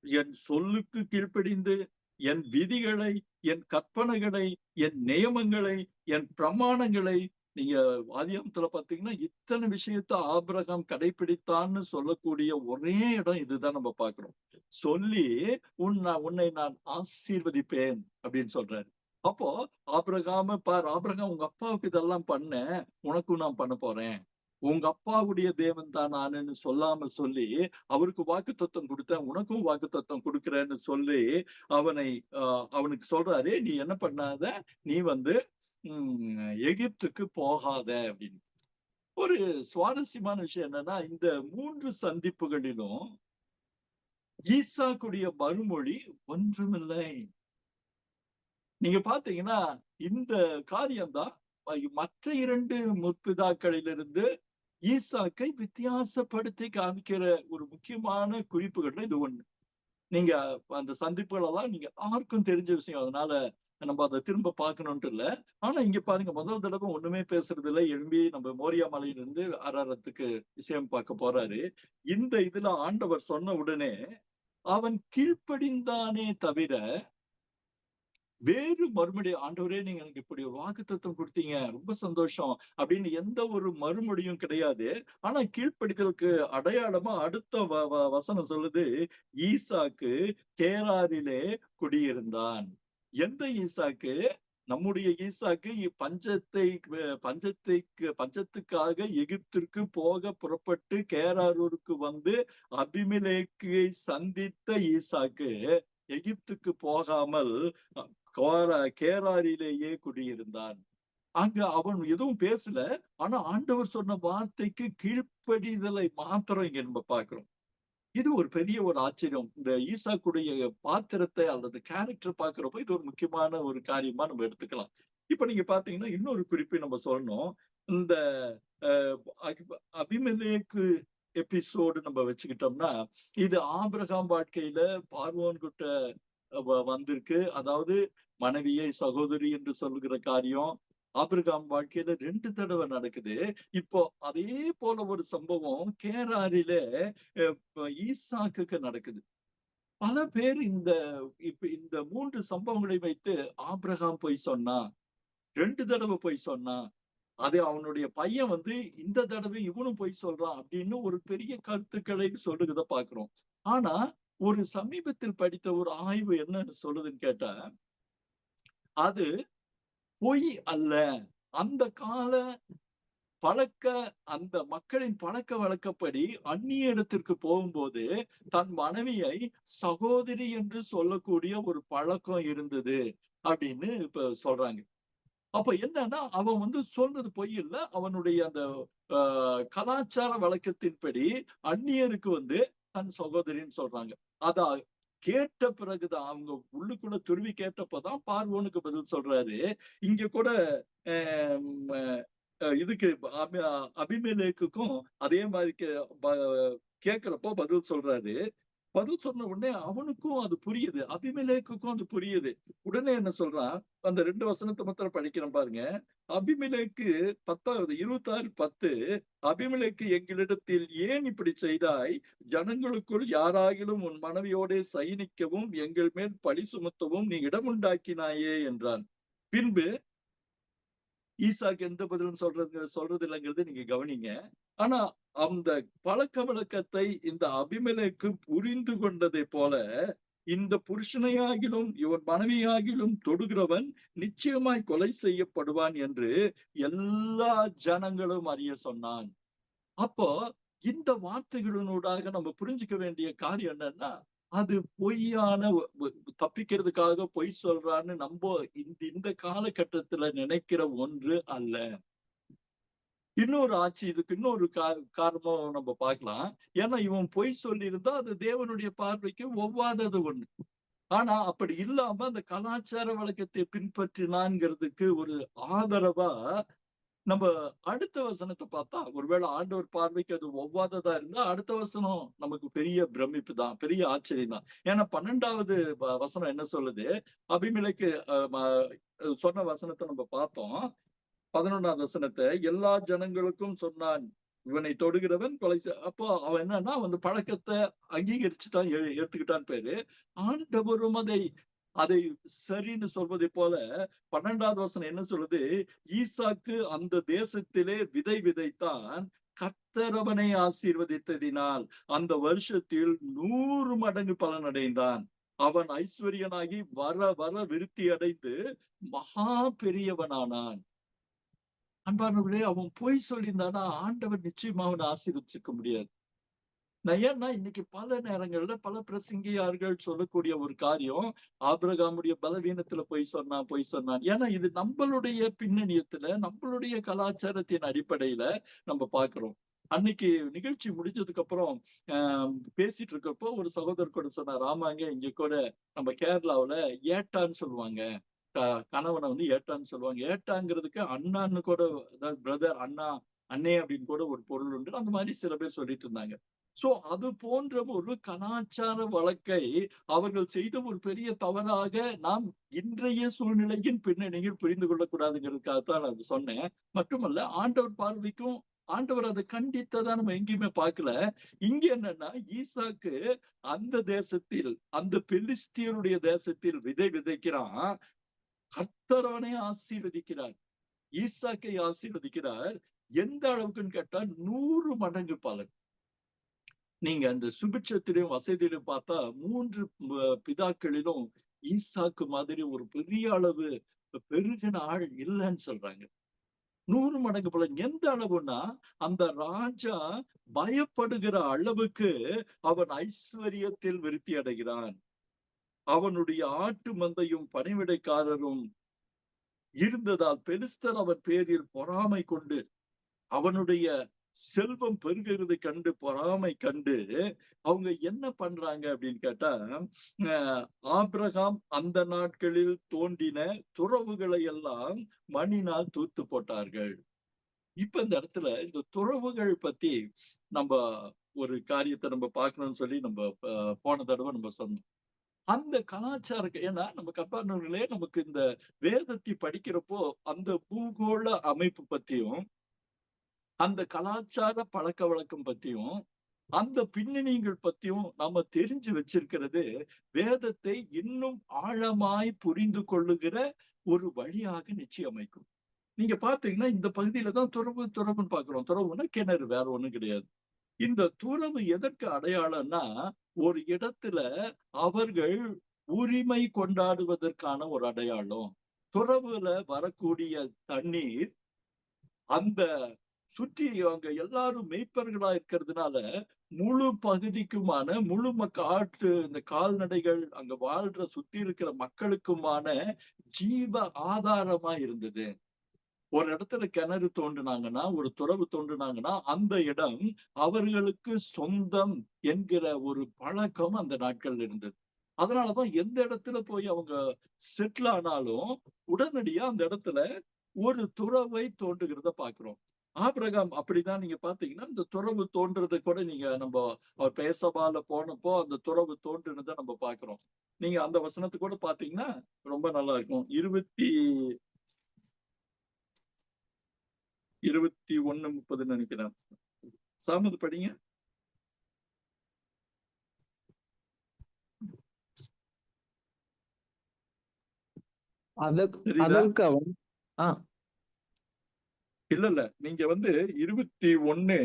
என் சொல்லுக்கு கீழ்ப்படிந்து, என் விதிகளை, என் கற்பனைகளை, என் நியமங்களை, என் பிரமாணங்களை, நீங்க ஆதியாகமத்துல பாத்தீங்கன்னா இத்தனை விஷயத்த ஆபிரகாம் கடைபிடித்தான்னு சொல்லக்கூடிய ஒரே இடம் இதுதான் நம்ம பாக்குறோம். சொல்லி உன்னை நான் ஆசீர்வதிப்பேன் அப்படின்னு சொல்றாரு. அப்போ ஆபிரகாம பார், ஆபிரகாம் உங்க அப்பாவுக்கு இதெல்லாம் பண்ண, உனக்கும் நான் பண்ண போறேன். உங்க அப்பாவுடைய தேவன் தான் நானுன்னு சொல்லாம சொல்லி, அவருக்கு வாக்குத்தத்தம் கொடுத்தேன், உனக்கும் வாக்குத்தத்தம் கொடுக்கிறேன்னு சொல்லி அவனுக்கு சொல்றாரு, நீ என்ன பண்ணாத, நீ எகிப்துக்கு போகாத அப்படின்னு. ஒரு சுவாரஸ்யமான விஷயம் என்னன்னா, இந்த 3 சந்திப்புகளிலும் ஈசாக்குடைய மறுமொழி ஒன்றுமில்லை. நீங்க பாத்தீங்கன்னா இந்த காரியம்தான் மற்ற 2 முற்பிதாக்களிலிருந்து ஈசாக்கை வித்தியாசப்படுத்தி காமிக்கிற ஒரு முக்கியமான குறிப்புகள்ல இது ஒண்ணு. நீங்க அந்த சந்திப்புகள் எல்லாம் நீங்க யாருக்கும் தெரிஞ்ச விஷயம், அதனால நம்ம அதை திரும்ப பார்க்கணும்ட்டு இல்ல. ஆனா இங்க பாருங்க, முதல் தடவை ஒண்ணுமே பேசுறது இல்லை, எழும்பி நம்ம மோரியா மலையிலிருந்து அரரத்துக்கு விஷயம் பார்க்க போறாரு. இந்த இதுல ஆண்டவர் சொன்ன உடனே அவன் கீழ்ப்படிந்தானே தவிர வேறு மறுமொழி, ஆண்டவரே நீங்க எனக்கு இப்படி ஒரு வாக்குத்தத்தம் கொடுத்தீங்க, ரொம்ப சந்தோஷம் அப்படின்னு எந்த ஒரு மறுமொழியும் கிடையாது. ஆனா கீழ்ப்படிதலுக்கு அடையாளமா அடுத்த வசனம் சொல்லுது, ஈசாக்கு கேராரிலே குடியிருந்தான். எந்த ஈசாக்கு? நம்முடைய ஈசாக்கு பஞ்சத்துக்காக எகிப்திற்கு போக புறப்பட்டு கேராரூருக்கு அபிமெலேக்கை சந்தித்த ஈசாக்கு எகிப்துக்கு போகாமல் கேராரிலேயே குடியிருந்தான். அங்க அவன் எதுவும் பேசல. ஆனா ஆண்டவர் சொன்ன வார்த்தைக்கு கீழ்ப்படிதலை மாத்திரம் இங்க நம்ம பாக்குறோம். இது ஒரு பெரிய ஒரு ஆச்சரியம். இந்த ஈசாக்குடைய பாத்திரத்தை அல்லது கேரக்டர் பாக்குறப்போ இது ஒரு முக்கியமான ஒரு காரியமா நம்ம எடுத்துக்கலாம். இப்ப நீங்க பாத்தீங்கன்னா இன்னொரு குறிப்பை நம்ம சொல்லணும். இந்த அபிமெலேக்கு எபிசோடு நம்ம வச்சுக்கிட்டோம்னா, இது ஆபிரகாம் வாழ்க்கையில பார்வோன் கிட்ட வந்திருக்கு. அதாவது மனைவியை சகோதரி என்று சொல்லுகிற காரியம் ஆபிரகாம் வாழ்க்கையில 2 தடவை நடக்குது. இப்போ அதே போல ஒரு சம்பவம் கேராரில ஈசாக்குக்கு நடக்குது. பல பேர் இந்த 3 சம்பவங்களை வைத்து ஆபிரகாம் பொய் சொன்னா, 2 தடவை பொய் சொன்னா, அது அவனுடைய பையன் இந்த தடவை இவனும் பொய் சொல்றான் அப்படின்னு ஒரு பெரிய கருத்துக்களை சொல்லுகிறத பாக்குறோம். ஆனா ஒரு சமீபத்தில் படித்த ஒரு ஆய்வு என்ன சொல்லுதுன்னு கேட்டா, அது பொய் அல்ல. அந்த கால அந்த மக்களின் பழக்க வழக்கப்படி அந்நிய இடத்திற்கு போகும்போது தன் மனைவியை சகோதரி என்று சொல்லக்கூடிய ஒரு பழக்கம் இருந்தது அப்படின்னு இப்ப சொல்றாங்க. அப்ப என்னன்னா, அவன் சொல்றது பொய் இல்ல. அவனுடைய அந்த கலாச்சார வழக்கத்தின்படி அந்நியருக்கு தன் சகோதரின்னு சொல்றாங்க. அத கேட்ட பிறகுதான், அவங்க உள்ளுக்குள்ள துருவி கேட்டப்பதான் பார்வோனுக்கு பதில் சொல்றாரு. இங்க கூட இதுக்கு அபிமெலேக்குக்கும் அதே மாதிரி கேட்கிறப்போ பதில் சொல்றாரு. பதில் சொன்ன உடனே அவனுக்கும் அது புரியுது, அபிமெலேக்குக்கும் அது புரியுது. உடனே என்ன சொல்றான், அந்த 2 வசனத்தை மாத்திரம் படிக்கிறேன் பாருங்க. அபிமெலேக்கு 26:10, அபிமெலேக்கு எங்களிடத்தில் ஏன் இப்படி செய்தாய்? ஜனங்களுக்குள் யாராகிலும் உன் மனைவியோட சயனிக்கவும் எங்கள் மேல் பழி சுமத்தவும் நீ இடமுண்டாக்கினாயே என்றான். பின்பு ஈசாக்கு எந்த பதிலும் சொல்றது இல்லைங்கிறது நீங்க கவனிங்க. ஆனா அந்த பழக்க வழக்கத்தை இந்த அபிமெலேக்கு புரிந்து கொண்டதை போல இந்த புருஷனையாகிலும் இவன் மனைவியாகிலும் தொடுகிறவன் நிச்சயமாய் கொலை செய்யப்படுவான் என்று எல்லா ஜனங்களும் அறிய சொன்னான். அப்போ இந்த வார்த்தைகளினூடாக நம்ம புரிஞ்சுக்க வேண்டிய காரியம் என்னன்னா, அது பொய்யான தப்பிக்கிறதுக்காக பொய் சொல்றான்னு நம்ம இந்த காலகட்டத்துல நினைக்கிற ஒன்று அல்ல. இன்னொரு ஆட்சி இதுக்கு இன்னொரு காரணம் நம்ம பார்க்கலாம். ஏன்னா இவன் பொய் சொல்லி இருந்தா அது தேவனுடைய பார்வைக்கு ஒவ்வாதது ஒண்ணு. ஆனா அப்படி இல்லாம அந்த கலாச்சார வழக்கத்தை பின்பற்றினான்ங்கிறதுக்கு ஒரு ஆதரவா நம்ம அடுத்த வசனத்தை பார்த்தா, ஒருவேளை ஆண்டவர் பார்வைக்கு அது ஒவ்வாததா இருந்தா அடுத்த வசனம் நமக்கு பெரிய பிரமிப்பு தான், பெரிய ஆச்சரியம் தான். ஏன்னா 12வது வசனம் என்ன சொல்லுது? அபிமெலேக்கு சொன்ன வசனத்தை நம்ம பார்த்தோம். 11வது வசனத்தை எல்லா ஜனங்களுக்கும் சொன்னான், இவனை தொடுகிறவன் கொலை அப்போ அவன் என்னன்னா அந்த பழக்கத்தை அங்கீகரிச்சுட்டான், எடுத்துக்கிட்டான் பேரு. ஆண்டவரும் அதை சரின்னு சொல்வதை போல 12வது வசனம் என்ன சொல்லுது? ஈசாக்கு அந்த தேசத்திலே விதை விதைத்தான், கர்த்தர் அவனை ஆசீர்வதித்ததினால் அந்த வருஷத்தில் 100 மடங்கு பலன் அடைந்தான். அவன் ஐஸ்வர்யனாகி வர வர விருத்தி அடைந்து மகா பெரியவனானான். அன்பானவர்களே, அவன் பொய் சொல்லியிருந்தானா ஆண்டவர் நிச்சயமா அவனை ஆசீர்வதிச்சிருக்க முடியாது. ஏன்னா இன்னைக்கு பல நேரங்கள்ல பல பிரசங்கியார்கள் சொல்லக்கூடிய ஒரு காரியம், ஆபிரகாமுடைய பலவீனத்துல பொய் சொன்னான். ஏன்னா இது நம்மளுடைய பின்னணியத்துல, நம்மளுடைய கலாச்சாரத்தின் அடிப்படையில நம்ம பாக்குறோம். அன்னைக்கு நிகழ்ச்சி முடிஞ்சதுக்கு அப்புறம் பேசிட்டு இருக்கப்போ ஒரு சகோதரர் கூட சொன்னார், ஆமாங்க இங்க கூட நம்ம கேரளாவுல ஏட்டான்னு சொல்லுவாங்க, கணவனை வந்து ஏட்டான்னு சொல்லுவாங்க. ஏட்டாங்கிறதுக்கு அண்ணான்னு கூட, அதாவது பிரதர், அண்ணா, அண்ணே அப்படின்னு கூட ஒரு பொருள் உண்டு. அந்த மாதிரி சில பேர் சொல்லிட்டு இருந்தாங்க. சோ அது போன்ற ஒரு கலாச்சார வழக்கை அவர்கள் செய்த ஒரு பெரிய தவறாக நாம் இன்றைய சூழ்நிலையின் பின்னணியில் புரிந்து கொள்ளக்கூடாதுங்கிறதுக்காகத்தான் நான் சொன்னேன். மட்டுமல்ல, ஆண்டவர் பார்வைக்கும் ஆண்டவர் அதை கண்டித்ததான் நம்ம எங்கேயுமே பார்க்கல. இங்க என்னன்னா, ஈசாக்கு அந்த தேசத்தில், அந்த பெலிஸ்தியருடைய தேசத்தில் விதை விதைக்கிறான். கர்த்தர் அவனை ஆசீர்வதிக்கிறார், ஈசாக்கை ஆசீர்வதிக்கிறார். எந்த அளவுக்குன்னு கேட்டா 100 மடங்கு பலன். நீங்க அந்த சுபிட்சத்திலும் வசதியிலும் பார்த்தா 3 பிதாக்களிலும் ஈசாக்கு மாதிரி ஒரு பெரிய அளவு பெருகின ஆள் இல்லைன்னு சொல்றாங்க. 100 மடங்கு பலன். எந்த அளவுன்னா, அந்த ராஜா பயப்படுகிற அளவுக்கு அவன் ஐஸ்வர்யத்தில் விருத்தி அடைகிறான். அவனுடைய ஆட்டு மந்தையும் பணிவிடைக்காரரும் இருந்ததால் பெலிஸ்தர் அவன் பேரில் பொறாமை கொண்டு, அவனுடைய செல்வம் பெருகிறது கண்டு பொறாமை கண்டு அவங்க என்ன பண்றாங்க அப்படின்னு கேட்டா, ஆபிரகாம் அந்த நாட்களில் தோண்டின துறவுகளை எல்லாம் மண்ணினால் தூத்து போட்டார்கள். இப்ப இந்த இடத்துல இந்த துறவுகள் பத்தி நம்ம ஒரு காரியத்தை நம்ம பார்க்கணும்னு சொல்லி நம்ம போன தடவை நம்ம சொன்னோம். அந்த கலாச்சார, ஏன்னா நம்ம கற்பார்களே நமக்கு இந்த வேதத்தை படிக்கிறப்போ அந்த பூகோள அமைப்பு பத்தியும் அந்த கலாச்சார பழக்க வழக்கம் பத்தியும் அந்த பின்னணிகள் பத்தியும் நாம தெரிஞ்சு வச்சிருக்கிறது வேதத்தை இன்னும் ஆழமாய் புரிந்து கொள்ளுகிற ஒரு வழியாக நிச்சயமைக்கும். நீங்க பாத்தீங்கன்னா இந்த பகுதியில தான் துறவுன்னு பாக்குறோம். துறவுன்னா கிணறு, வேற ஒண்ணும் கிடையாது. இந்த துறவு எதற்கு அடையாளம்னா, ஒரு இடத்துல அவர்கள் உரிமை கொண்டாடுவதற்கான ஒரு அடையாளம். துறவுல வரக்கூடிய தண்ணீர் அந்த சுற்றி அங்க எல்லாரும் மெய்ப்பர்களா இருக்கிறதுனால முழு பகுதிக்குமான முழு ஆற்று இந்த கால்நடைகள் அங்க வாழ்ற சுத்தி இருக்கிற மக்களுக்குமான ஜீவ ஆதாரமா இருந்தது. ஒரு இடத்துல கிணறு தோண்டினாங்கன்னா, ஒரு துறவு தோண்டினாங்கன்னா அந்த இடம் அவர்களுக்கு சொந்தம் என்கிற ஒரு பழக்கம் அந்த நாட்கள்ல இருந்தது. அதனாலதான் எந்த இடத்துல போய் அவங்க செட்டில் ஆனாலும் உடனடியா அந்த இடத்துல ஒரு துறவை தோண்டுகிறத பாக்குறோம். ஆபிரகாம் அப்படிதான். நீங்க பாத்தீங்கன்னா இந்த துறவு தோன்றது கூட நீங்க நம்ம அவர் பெயர்சபால போனப்போ அந்த துறவு தோன்றுனதை நம்ம பாக்குறோம். நீங்க அந்த வசனத்தை கூட பாத்தீங்கன்னா ரொம்ப நல்லா இருக்கும். 21:30 நினைக்கிறேன். சாமது படிங்க. அதற்கு அவன் இல்ல நீங்க வந்து 21:30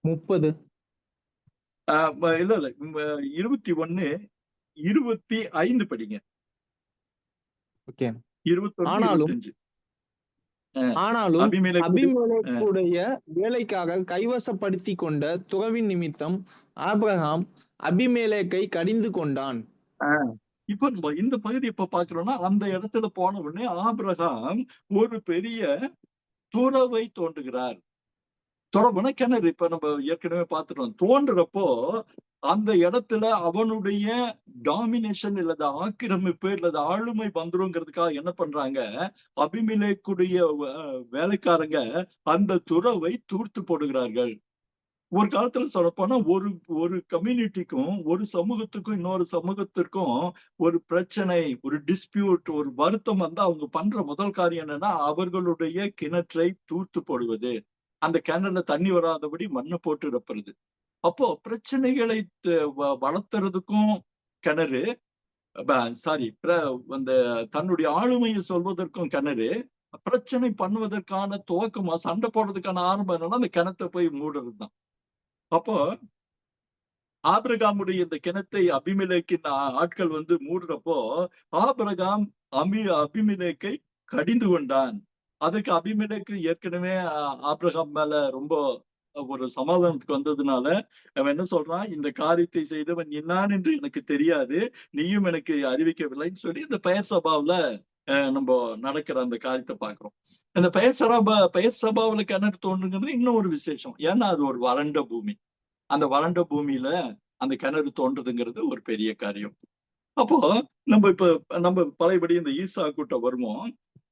30 இல்ல 21 25 படிங்க. ஓகே. 21, ஆனாலும் 25. ஆனாலும் அபிமெலேக்கு அபிமெலேக்குடைய வேலைக்காக கைவசப்படுத்திக் கொண்ட துறவின் நிமித்தம் ஆபிரகாம் அபிமெலேக்கை கடிந்து கொண்டான். இப்ப நம்ம இந்த பகுதி இப்ப பாக்குறோம்னா, அந்த இடத்துல போன உடனே ஆபிரகாம் ஒரு பெரிய துறவை தோண்டுகிறார். துறவுனா கிணறு. இப்ப நம்ம ஏற்கனவே பார்த்துட்டோம். தோன்றப்போ அந்த இடத்துல அவனுடைய டாமினேஷன் இல்லது ஆக்கிரமிப்பு இல்லது ஆளுமை வந்துருங்கிறதுக்காக என்ன பண்றாங்க, அபிமெலேக்குடைய வேலைக்காரங்க அந்த துறவை தூர்த்து போடுகிறார்கள். ஒரு காலத்துல சொல்லப்போனா ஒரு ஒரு கம்யூனிட்டிக்கும் ஒரு சமூகத்துக்கும் இன்னொரு சமூகத்திற்கும் ஒரு பிரச்சனை, ஒரு டிஸ்பியூட், ஒரு வருத்தம் வந்து அவங்க பண்ற முதல் காரியம் என்னன்னா, அவர்களுடைய கிணற்றை தூர்த்து போடுவது. அந்த கிணறுல தண்ணி வராதபடி மண்ணை போட்டு நிரப்புறது. அப்போ பிரச்சனைகளை வளர்த்துறதுக்கும் கிணறு, சாரி, அந்த தன்னுடைய ஆளுமையை சொல்வதற்கும் கிணறு, பிரச்சனை பண்ணுவதற்கான துவக்கமா சண்டை போடுறதுக்கான ஆரம்பம் என்னன்னா அந்த கிணத்தை போய் மூடுறதுதான். அப்போ ஆபிரகாமுடைய இந்த கிணத்தை அபிமெலேக்கின் ஆட்கள் வந்து மூடுறப்போ ஆபிரகாம் அபிமெலேக்கை கடிந்து கொண்டான். அதுக்கு அபிமெலேக்கு ஏற்கனவே ஆபிரகாம் மேல ரொம்ப ஒரு சமாதானத்துக்கு வந்ததுனால அவன் என்ன சொல்றான், இந்த காரியத்தை செய்தவன் என்னான் என்று எனக்கு தெரியாது, நீயும் எனக்கு அறிவிக்கவில்லைன்னு சொல்லி இந்த பெயர் சபாவுல நம்ம நடக்கிற அந்த காரியத்தை பாக்குறோம். அந்த பெயர் சபாவுல கிணறு தோன்றுங்கிறது இன்னும் ஒரு விசேஷம். ஏன்னா அது ஒரு வறண்ட பூமி. அந்த வறண்ட பூமியில அந்த கிணறு தோன்றதுங்கிறது ஒரு பெரிய காரியம். அப்போ நம்ம பழையபடி இந்த ஈசா கூட்ட வருவோம்.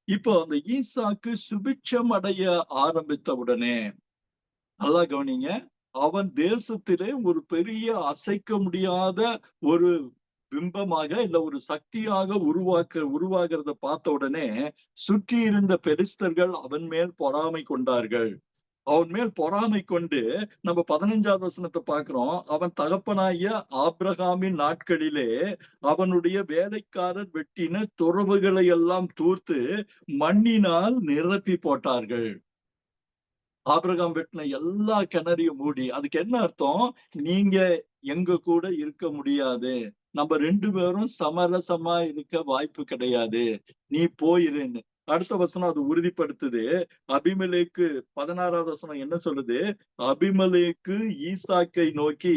இப்போ அந்த ஈசாக்கு சுபிட்சம் அடைய ஆரம்பித்த உடனே நல்லா கவனிங்க, அவன் தேசத்திலே ஒரு பெரிய அசைக்க முடியாத ஒரு பிம்பமாக இல்ல ஒரு சக்தியாக உருவாகிறத பார்த்த உடனே சுற்றி இருந்த பெலிஸ்தர்கள் அவன் மேல் பொறாமை கொண்டார்கள். அவன் மேல் பொறாமை கொண்டு நம்ம 15வது வசனத்தை பார்க்கிறோம். அவன் தகப்பனாகிய ஆபிரகாமின் நாட்களிலே அவனுடைய வேலைக்காரர் வெட்டின துறவுகளை எல்லாம் தூர்த்து மண்ணினால் நிரப்பி போட்டார்கள். ஆபிரகாம் வெட்டின எல்லா கிணறையும் மூடி, அதுக்கு என்ன அர்த்தம், நீங்க எங்க கூட இருக்க முடியாது, நம்ம 2 பேரும் சமரசமா இருக்க வாய்ப்பு கிடையாது, நீ போயிருன்னு. அடுத்த வசனம் அது உறுதிப்படுத்துது. அபிமெலேக்கு 16வது வசனம் என்ன சொல்லுது, அபிமெலேக்கு ஈசாக்கை நோக்கி,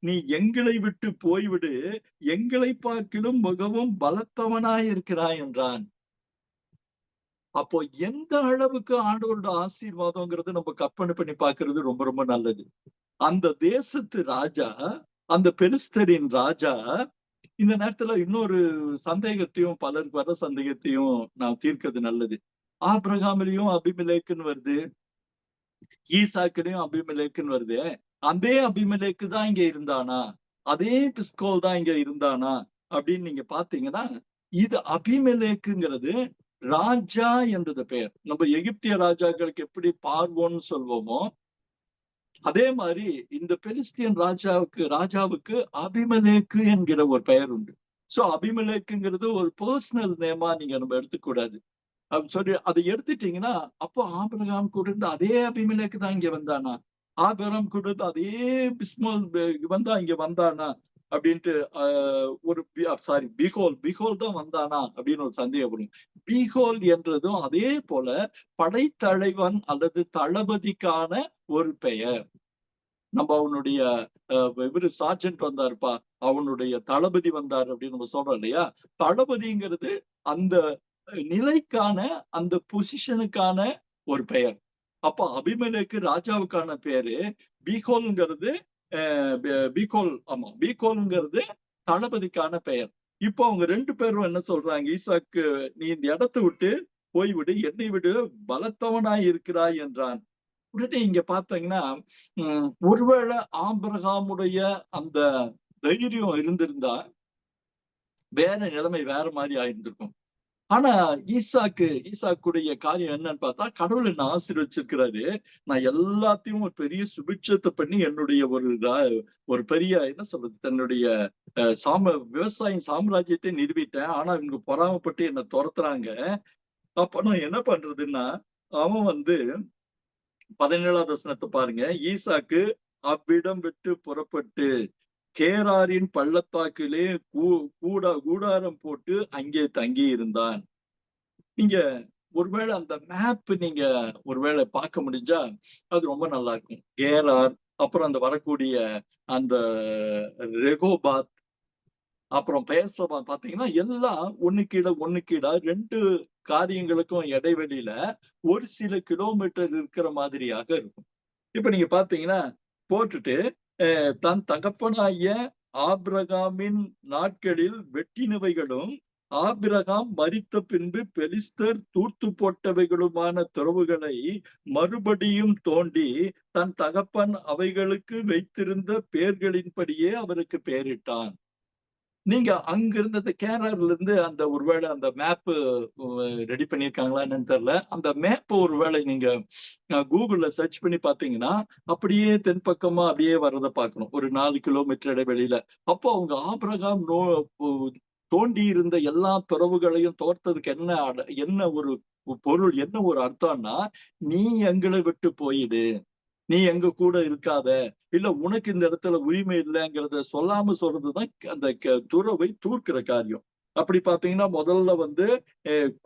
நீ எங்களை விட்டு போய்விடு, எங்களை பார்க்கிலும் மிகவும் பலத்தவனாய் இருக்கிறாய் என்றான். அப்போ எந்த அளவுக்கு ஆண்டவரோட ஆசீர்வாதம்ங்கிறது நம்ம கற்பனை பண்ணி பார்க்கிறது ரொம்ப ரொம்ப நல்லது. அந்த தேசத்து ராஜா, அந்த பெலிஸ்தரின் ராஜா, இந்த நேரத்துல இன்னொரு சந்தேகத்தையும் பலருக்கு வர சந்தேகத்தையும் நான் தீர்க்கிறது நல்லது. ஆபிரகாமிலையும் அபிமெலேக்குன்னு வருது, ஈசாக்கிலையும் அபிமெலேக்குன்னு வருது. அதே அபிமெலேக்கு தான் இங்க இருந்தானா, அதே பிஸ்கோல் தான் இங்க இருந்தானா அப்படின்னு நீங்க பாத்தீங்கன்னா, இது அபிமெலேக்குங்கிறது ராஜா என்றது பெயர். நம்ம எகிப்திய ராஜாக்களுக்கு எப்படி பார்வோன்னு சொல்வோமோ அதே மாதிரி இந்த பெலிஸ்தியன் ராஜாவுக்கு அபிமெலேக்கு என்கிற ஒரு பெயர் உண்டு. சோ அபிமெலேக்குங்கிறது ஒரு பர்சனல் நேமா நீங்க நம்ம எடுத்துக்கூடாது. அப்படின்னு சொல்லி அதை எடுத்துட்டீங்கன்னா, அப்போ ஆபிரகாம் கூட இருந்து அதே அபிமெலேக்கு தான் இங்க வந்தானா, ஆபிரகாம் கூட இருந்து அதே பிஸ்மால் இங்க வந்தானா அப்படின்ட்டு ஒரு சாரி பிகோல் தான் வந்தானா அப்படின்னு ஒரு சந்தேகம் வரும். பிகோல் என்றதும் அதே போல படைத்தலைவன் அல்லது தளபதிக்கான ஒரு பெயர். நம்ம அவனுடைய இவரு சார்ஜென்ட் வந்தாருப்பா, அவனுடைய தளபதி வந்தாரு அப்படின்னு நம்ம சொல்றோம் இல்லையா. தளபதிங்கிறது அந்த நிலைக்கான அந்த பொசிஷனுக்கான ஒரு பெயர். அப்ப அபிமெலேக்கு ராஜாவுக்கான பேரு, பீகோல்ங்கிறது பீகோல்ங்கிறது தளபதிக்கான பெயர். இப்போ அவங்க 2 பேரும் என்ன சொல்றாங்க, ஈசாக்கு நீ இந்த இடத்தை விட்டு போய்விடு, என்னை விடு, பலத்தவனாய் இருக்கிறாய் என்றான். உடனே இங்க பாத்தீங்கன்னா ஒருவேளை ஆபிரகாமுடைய அந்த தைரியம் இருந்திருந்தா வேற நிலைமை வேற மாதிரி ஆயிருந்திருக்கும். ஆனா ஈசாக்குடைய காரியம் என்னன்னு பார்த்தா, கடவுள் என்ன ஆசீர்வச்சிருக்கிறாரு, நான் எல்லாத்தையும் ஒரு பெரிய சுபிட்சத்தை பண்ணி என்னுடைய ஒரு பெரிய என்ன சொல்றது, தன்னுடைய விவசாயம் சாம்ராஜ்யத்தை நிறுவிட்டேன். ஆனா இவங்க பொறாமப்பட்டு என்ன துரத்துறாங்க. அப்ப நான் என்ன பண்றதுன்னா, அவன் 17வது வசனத்தை பாருங்க. ஈசாக்கு அவ்விடம் விட்டு புறப்பட்டு கேராரின் பள்ளத்தாக்கிலே கூடாரம் போட்டு அங்கே தங்கி இருந்தான். நீங்க ஒருவேளை அந்த மேப் நீங்க ஒருவேளை பார்க்க முடிஞ்சா அது ரொம்ப நல்லா இருக்கும். கேரார், அப்புறம் அந்த வரக்கூடிய அந்த ரெகோபாத், அப்புறம் பெயர்சபா பாத்தீங்கன்னா எல்லாம் ஒண்ணுக்கீடா 2 காரியங்களுக்கும் இடைவெளியில ஒரு சில கிலோமீட்டர் இருக்கிற மாதிரியாக இருக்கும். இப்ப நீங்க பாத்தீங்கன்னா போட்டுட்டு தன் தகப்பனாகிய ஆபிரகாமின் நாட்களில் வெட்டினவைகளும் ஆபிரகாம் மரித்த பின்பு பெலிஸ்தர் தூர்த்து போட்டவைகளுமான துறவுகளை மறுபடியும் தோண்டி தன் தகப்பன் அவைகளுக்கு வைத்திருந்த பெயர்களின்படியே அவருக்கு பெயரிட்டான். நீங்க அங்க இருந்த கேரளால இருந்து அந்த ஒருவேளை அந்த மேப் ரெடி பண்ணிருக்காங்களா என்னன்னு தெரியல. அந்த மேப் ஒருவேளை நீங்க கூகுள்ல சர்ச் பண்ணி பாத்தீங்கன்னா அப்படியே தென்பக்கமா அப்படியே வர்றதை பார்க்கணும். ஒரு 4 கிலோமீட்டர் இடைவெளியில. அப்போ அவங்க ஆபிரகாம் தோண்டி இருந்த எல்லா துறவுகளையும் தோர்த்ததுக்கு என்ன ஒரு பொருள், என்ன ஒரு அர்த்தம்னா, நீ எங்களை விட்டு போயிடு, நீ எங்க கூட இருக்காத, இல்ல உனக்கு இந்த இடத்துல உரிமை இல்லைங்கிறத சொல்லாம சொல்றதுதான் அந்த துறவை தூர்க்கிற காரியம். அப்படி பாத்தீங்கன்னா முதல்ல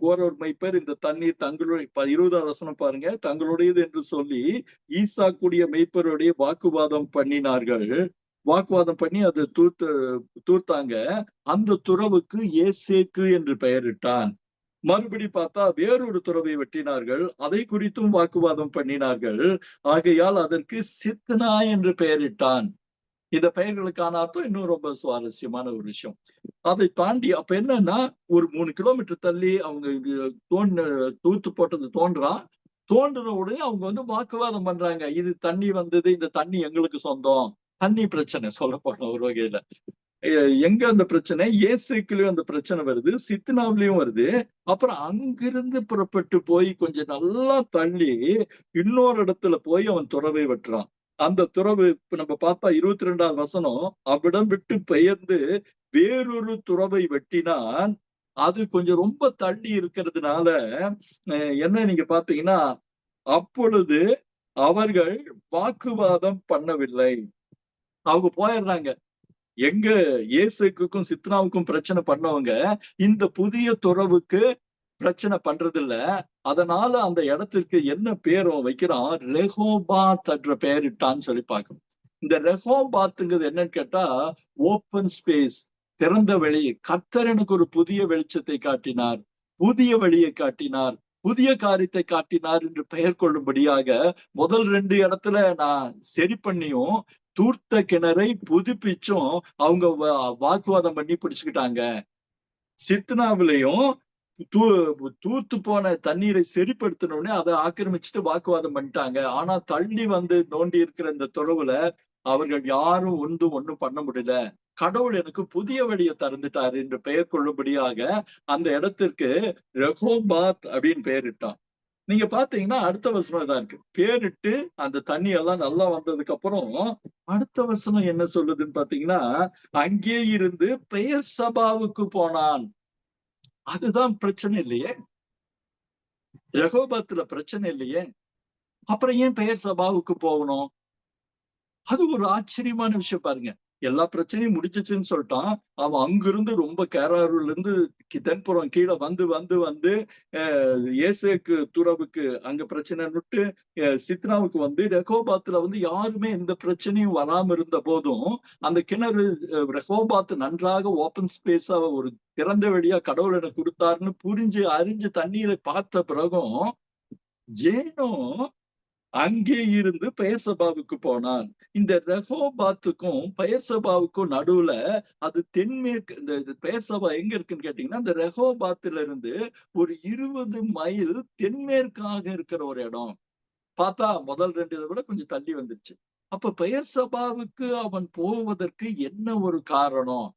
கோரர் மைப்பர் இந்த தண்ணீர் தங்களுடைய 20வது வசனம் பாருங்க, தங்களுடையது என்று சொல்லி ஈசாக்குடைய மெய்ப்பருடைய வாக்குவாதம் பண்ணி அது தூர்த்தாங்க. அந்த துறவுக்கு ஏசேக்கு என்று பெயரிட்டான். மறுபடி பார்த்தா வேறொரு துறவை வெட்டினார்கள், அதை குறித்தும் வாக்குவாதம் பண்ணினார்கள். ஆகையால் அதற்கு சித்னா என்று பெயரிட்டான். இந்த பெயர்களுக்கான அர்த்தம் இன்னும் ரொம்ப சுவாரஸ்யமான ஒரு விஷயம். அதை தாண்டி அப்ப என்னன்னா, ஒரு 3 கிலோமீட்டர் தள்ளி அவங்க இது தூத்து போட்டது தோன்றுன உடனே அவங்க வாக்குவாதம் பண்றாங்க. இது தண்ணி வந்தது, இந்த தண்ணி எங்களுக்கு சொந்தம். தண்ணி பிரச்சனை சொல்ல போன ஒரு வகையில. எங்க அந்த பிரச்சனை, ஏசேக்குலயும் அந்த பிரச்சனை வருது, சித்னாவிலயும் வருது. அப்புறம் அங்கிருந்து புறப்பட்டு போய் கொஞ்சம் நல்லா தள்ளி இன்னொரு இடத்துல போய் அவன் துறவை வெட்டுறான். அந்த துறவு இப்ப நம்ம பார்த்தா 22வது வசனம், அவ்விடம் விட்டு பெயர்ந்து வேறொரு துறவை வெட்டினான். அது கொஞ்சம் ரொம்ப தள்ளி இருக்கிறதுனால என்ன நீங்க பாத்தீங்கன்னா, அப்பொழுது அவர்கள் வாக்குவாதம் பண்ணவில்லை. அவங்க போயிடுறாங்க. எங்க ஏசேக்குக்கும் சித்னாவுக்கும் பிரச்சனை பண்ணவங்க இந்த புதிய துறவுக்கு பிரச்சனை பண்றது இல்ல. அதனால அந்த இடத்திற்கு என்ன பேரும் வைக்கிறான், ரெகோபாத் என்ற பெயரிட்டான்னு சொல்லி பார்க்கணும். இந்த ரெகோபாத்ங்கிறது என்னன்னு கேட்டா ஓப்பன் ஸ்பேஸ், திறந்த வெளி. கர்த்தர் எனக்கு ஒரு புதிய வெளிச்சத்தை காட்டினார், புதிய வழியை காட்டினார், புதிய காரியத்தை காட்டினார் என்று பெயர் கொள்ளும்படியாக முதல் 2 இடத்துல நான் சரி பண்ணியும் தூர்த்த கிணறை புதுப்பிச்சும் அவங்க வாக்குவாதம் பண்ணி பிடிச்சுக்கிட்டாங்க. சித்னாவிலையும் தூத்து போன தண்ணீரை சரிப்படுத்தினோடனே அதை ஆக்கிரமிச்சுட்டு வாக்குவாதம் பண்ணிட்டாங்க. ஆனா தள்ளி நோண்டி இருக்கிற இந்த துறவுல அவர்கள் யாரும் ஒன்றும் பண்ண முடியல. கடவுள் எனக்கு புதிய வழியை திறந்துட்டாரு என்று பெயர் கொள்ளும்படியாக அந்த இடத்திற்கு ரெகோபாத் அப்படின்னு பெயரிட்டான். நீங்க பாத்தீங்கன்னா அடுத்த வசனம் தான் இருக்கு. பேரிட்டு அந்த தண்ணி எல்லாம் நல்லா வந்ததுக்கு அப்புறம் அடுத்த வசனம் என்ன சொல்லுதுன்னு பாத்தீங்கன்னா, அங்கே இருந்து பெயர் சபாவுக்கு போனான். அதுதான் பிரச்சனை இல்லையே, ரெகோபாத்துல பிரச்சனை இல்லையே, அப்புறம் ஏன் பெயர் சபாவுக்கு போகணும்? அது ஒரு ஆச்சரியமான விஷயம் பாருங்க. எல்லா பிரச்சனையும் முடிஞ்சிச்சுன்னு சொல்லிட்டான். அவன் அங்கிருந்து ரொம்ப கேராரூர்ல இருந்து தென்புறம் கீழே வந்து ஏசேக்கு துறவுக்கு அங்க பிரச்சனை விட்டு சித்னாவுக்கு ரெகோபாத்துல யாருமே எந்த பிரச்சனையும் வராம இருந்த போதும் அந்த கிணறு ரெகோபாத் நன்றாக ஓப்பன் ஸ்பேஸா ஒரு திறந்த வெளியா கடவுள் எனக்கு கொடுத்தாருன்னு புரிஞ்சு அறிஞ்சு தண்ணீரை பார்த்த பிறகும் ஏனோ அங்கே இருந்து பெயர் சபாவுக்கு போனான். இந்த ரெகோபாத்துக்கும் பெயர் சபாவுக்கும் நடுவுல அது தென்மேற்கு, இந்த பெயர் சபா எங்க இருக்குன்னு கேட்டீங்கன்னா, இந்த ரெகோபாத்துல இருந்து ஒரு 20 மைல் தென்மேற்காக இருக்கிற ஒரு இடம். பார்த்தா முதல் 2 இதை விட கொஞ்சம் தள்ளி வந்துருச்சு. அப்ப பெயர் சபாவுக்கு அவன் போவதற்கு என்ன ஒரு காரணம்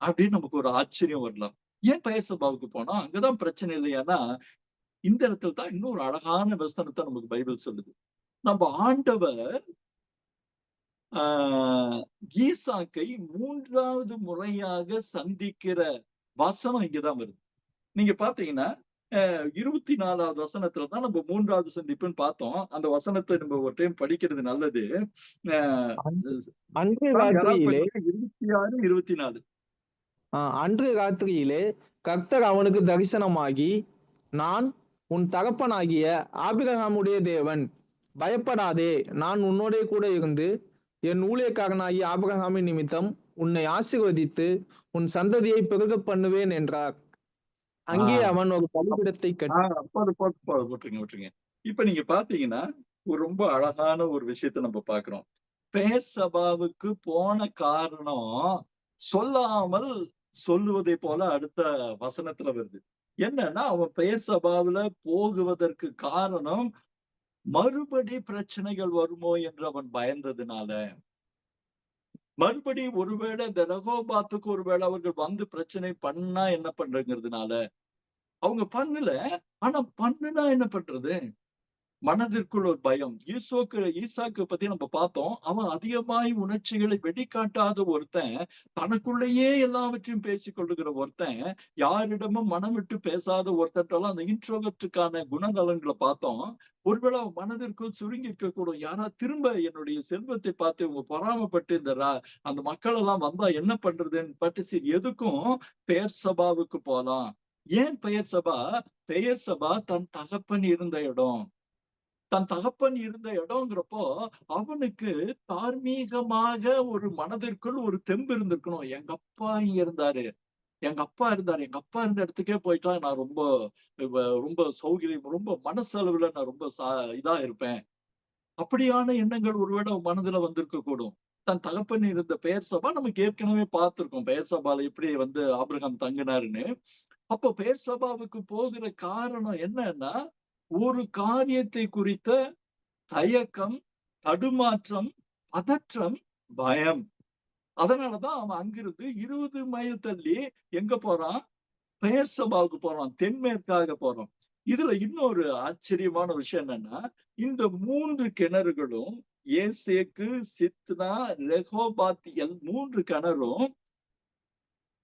அப்படின்னு நமக்கு ஒரு ஆச்சரியம் வரலாம். ஏன் பெயர் சபாவுக்கு போனா? அங்கதான் பிரச்சனை இல்லையானா, இந்த இடத்துல தான் இன்னொரு அழகான வசனத்தை நமக்கு பைபிள் சொல்லுது. நம்ம ஆண்டவர் ஈசாக்கை 3வது முறையாக சந்திக்கிற வசனம் இங்கதான் வருது. நீங்க பாத்தீங்கன்னா 24வது வசனத்துலதான் நம்ம 3வது சந்திப்புன்னு பார்த்தோம். அந்த வசனத்தை நம்ம ஒரு டைம் படிக்கிறது நல்லது. அஹ் அன்று யாராவது ராத்திரியிலே படிங்க. 26, 24. அன்று ராத்திரியிலே கர்த்தர் அவனுக்கு தரிசனமாகி, நான் உன் தகப்பனாகிய ஆபிரகாமுடைய தேவன், பயப்படாதே, நான் உன்னோடே கூட இருந்து என் ஊழியக்காரனாகிய ஆபிரகாமின் நிமித்தம் உன்னை ஆசீர்வதித்து உன் சந்ததியை பெருகப் பண்ணுவேன் என்றார். அங்கே ஆஹ் அவன் ஒரு பலிபீடத்தை கட்டி போட்டுருங்க. இப்ப நீங்க பாத்தீங்கன்னா ஒரு ரொம்ப அழகான ஒரு விஷயத்த நம்ம பாக்குறோம். பெயர் சபாவுக்கு போன காரணம் சொல்லாமல் சொல்லுவதை போல அடுத்த வசனத்துல வருது. என்னன்னா அவன் பெயர் சபாவுல போகுவதற்கு காரணம் மறுபடி பிரச்சனைகள் வருமோ என்று அவன் பயந்ததுனால. மறுபடி ஒருவேளை இந்த ரெகோபாத்துக்கு ஒருவேளை அவர்கள் வந்து பிரச்சனை பண்ணா என்ன பண்றதுனால அவங்க பண்ணல. ஆனா பண்ணுனா என்ன பண்றது? மனதிற்குள் ஒரு பயம். ஈசாக்கு பத்தி நம்ம பார்த்தோம். அவன் அதிகமாய் உணர்ச்சிகளை வெளிக்காட்டாத ஒருத்தன், தனக்குள்ளேயே எல்லாவற்றையும் பேசிக் கொள்ளுகிற ஒருத்தன், யாரிடமும் மனம் விட்டு பேசாத ஒருத்தன்ட்டெல்லாம் அந்த இன்ட்ரோவர்ட்டுக்கான குணநலன்களை பார்த்தோம். ஒருவேளை அவன் மனதிற்குள் சுருங்கி இருக்கக்கூடும். யாராவது திரும்ப என்னுடைய செல்வத்தை பார்த்து இவங்க பொறாமைப்பட்டு அந்த மக்கள் எல்லாம் வந்தா என்ன பண்றதுன்னு பட்டு சரி எதுக்கும் பெயர் சபாவுக்கு போலாம். ஏன் பெயர் சபா? பெயர் சபா தன் தகப்பன் இருந்த இடம். தன் தகப்பன் இருந்த இடம்ங்கிறப்போ அவனுக்கு தார்மீகமாக ஒரு மனதிற்குள் ஒரு தெம்பு இருந்திருக்கணும். எங்க அப்பா இங்க இருந்தாரு, எங்க அப்பா இருந்தாரு, எங்க அப்பா இருந்த இடத்துக்கே போயிட்டா நான் ரொம்ப ரொம்ப சௌகரியம், ரொம்ப மனசளவுல நான் ரொம்ப இதா இருப்பேன். அப்படியான எண்ணங்கள் ஒருவேளை அவன் மனதுல வந்திருக்க கூடும். தன் தகப்பன் இருந்த பெயர் சபா நமக்கு ஏற்கனவே பார்த்திருக்கோம். பெயர் சபால எப்படி ஆபிரகாம் தங்கினாருன்னு. அப்போ பெயர் சபாவுக்கு போகிற காரணம் என்னன்னா ஒரு காரியத்தை குறித்த தயக்கம், தடுமாற்றம், பதற்றம், பயம். அதனாலதான் அவன் அங்கிருந்து 20 மைல் தள்ளி எங்க போறான்? பெயர் சபாவுக்கு போறான். தென்மேற்காக போறான். இதுல இன்னொரு ஆச்சரியமான விஷயம் என்னன்னா, இந்த 3 கிணறுகளும் ஏசேக்கு, சித்னா, ரெகோபாத் 3 கிணறும்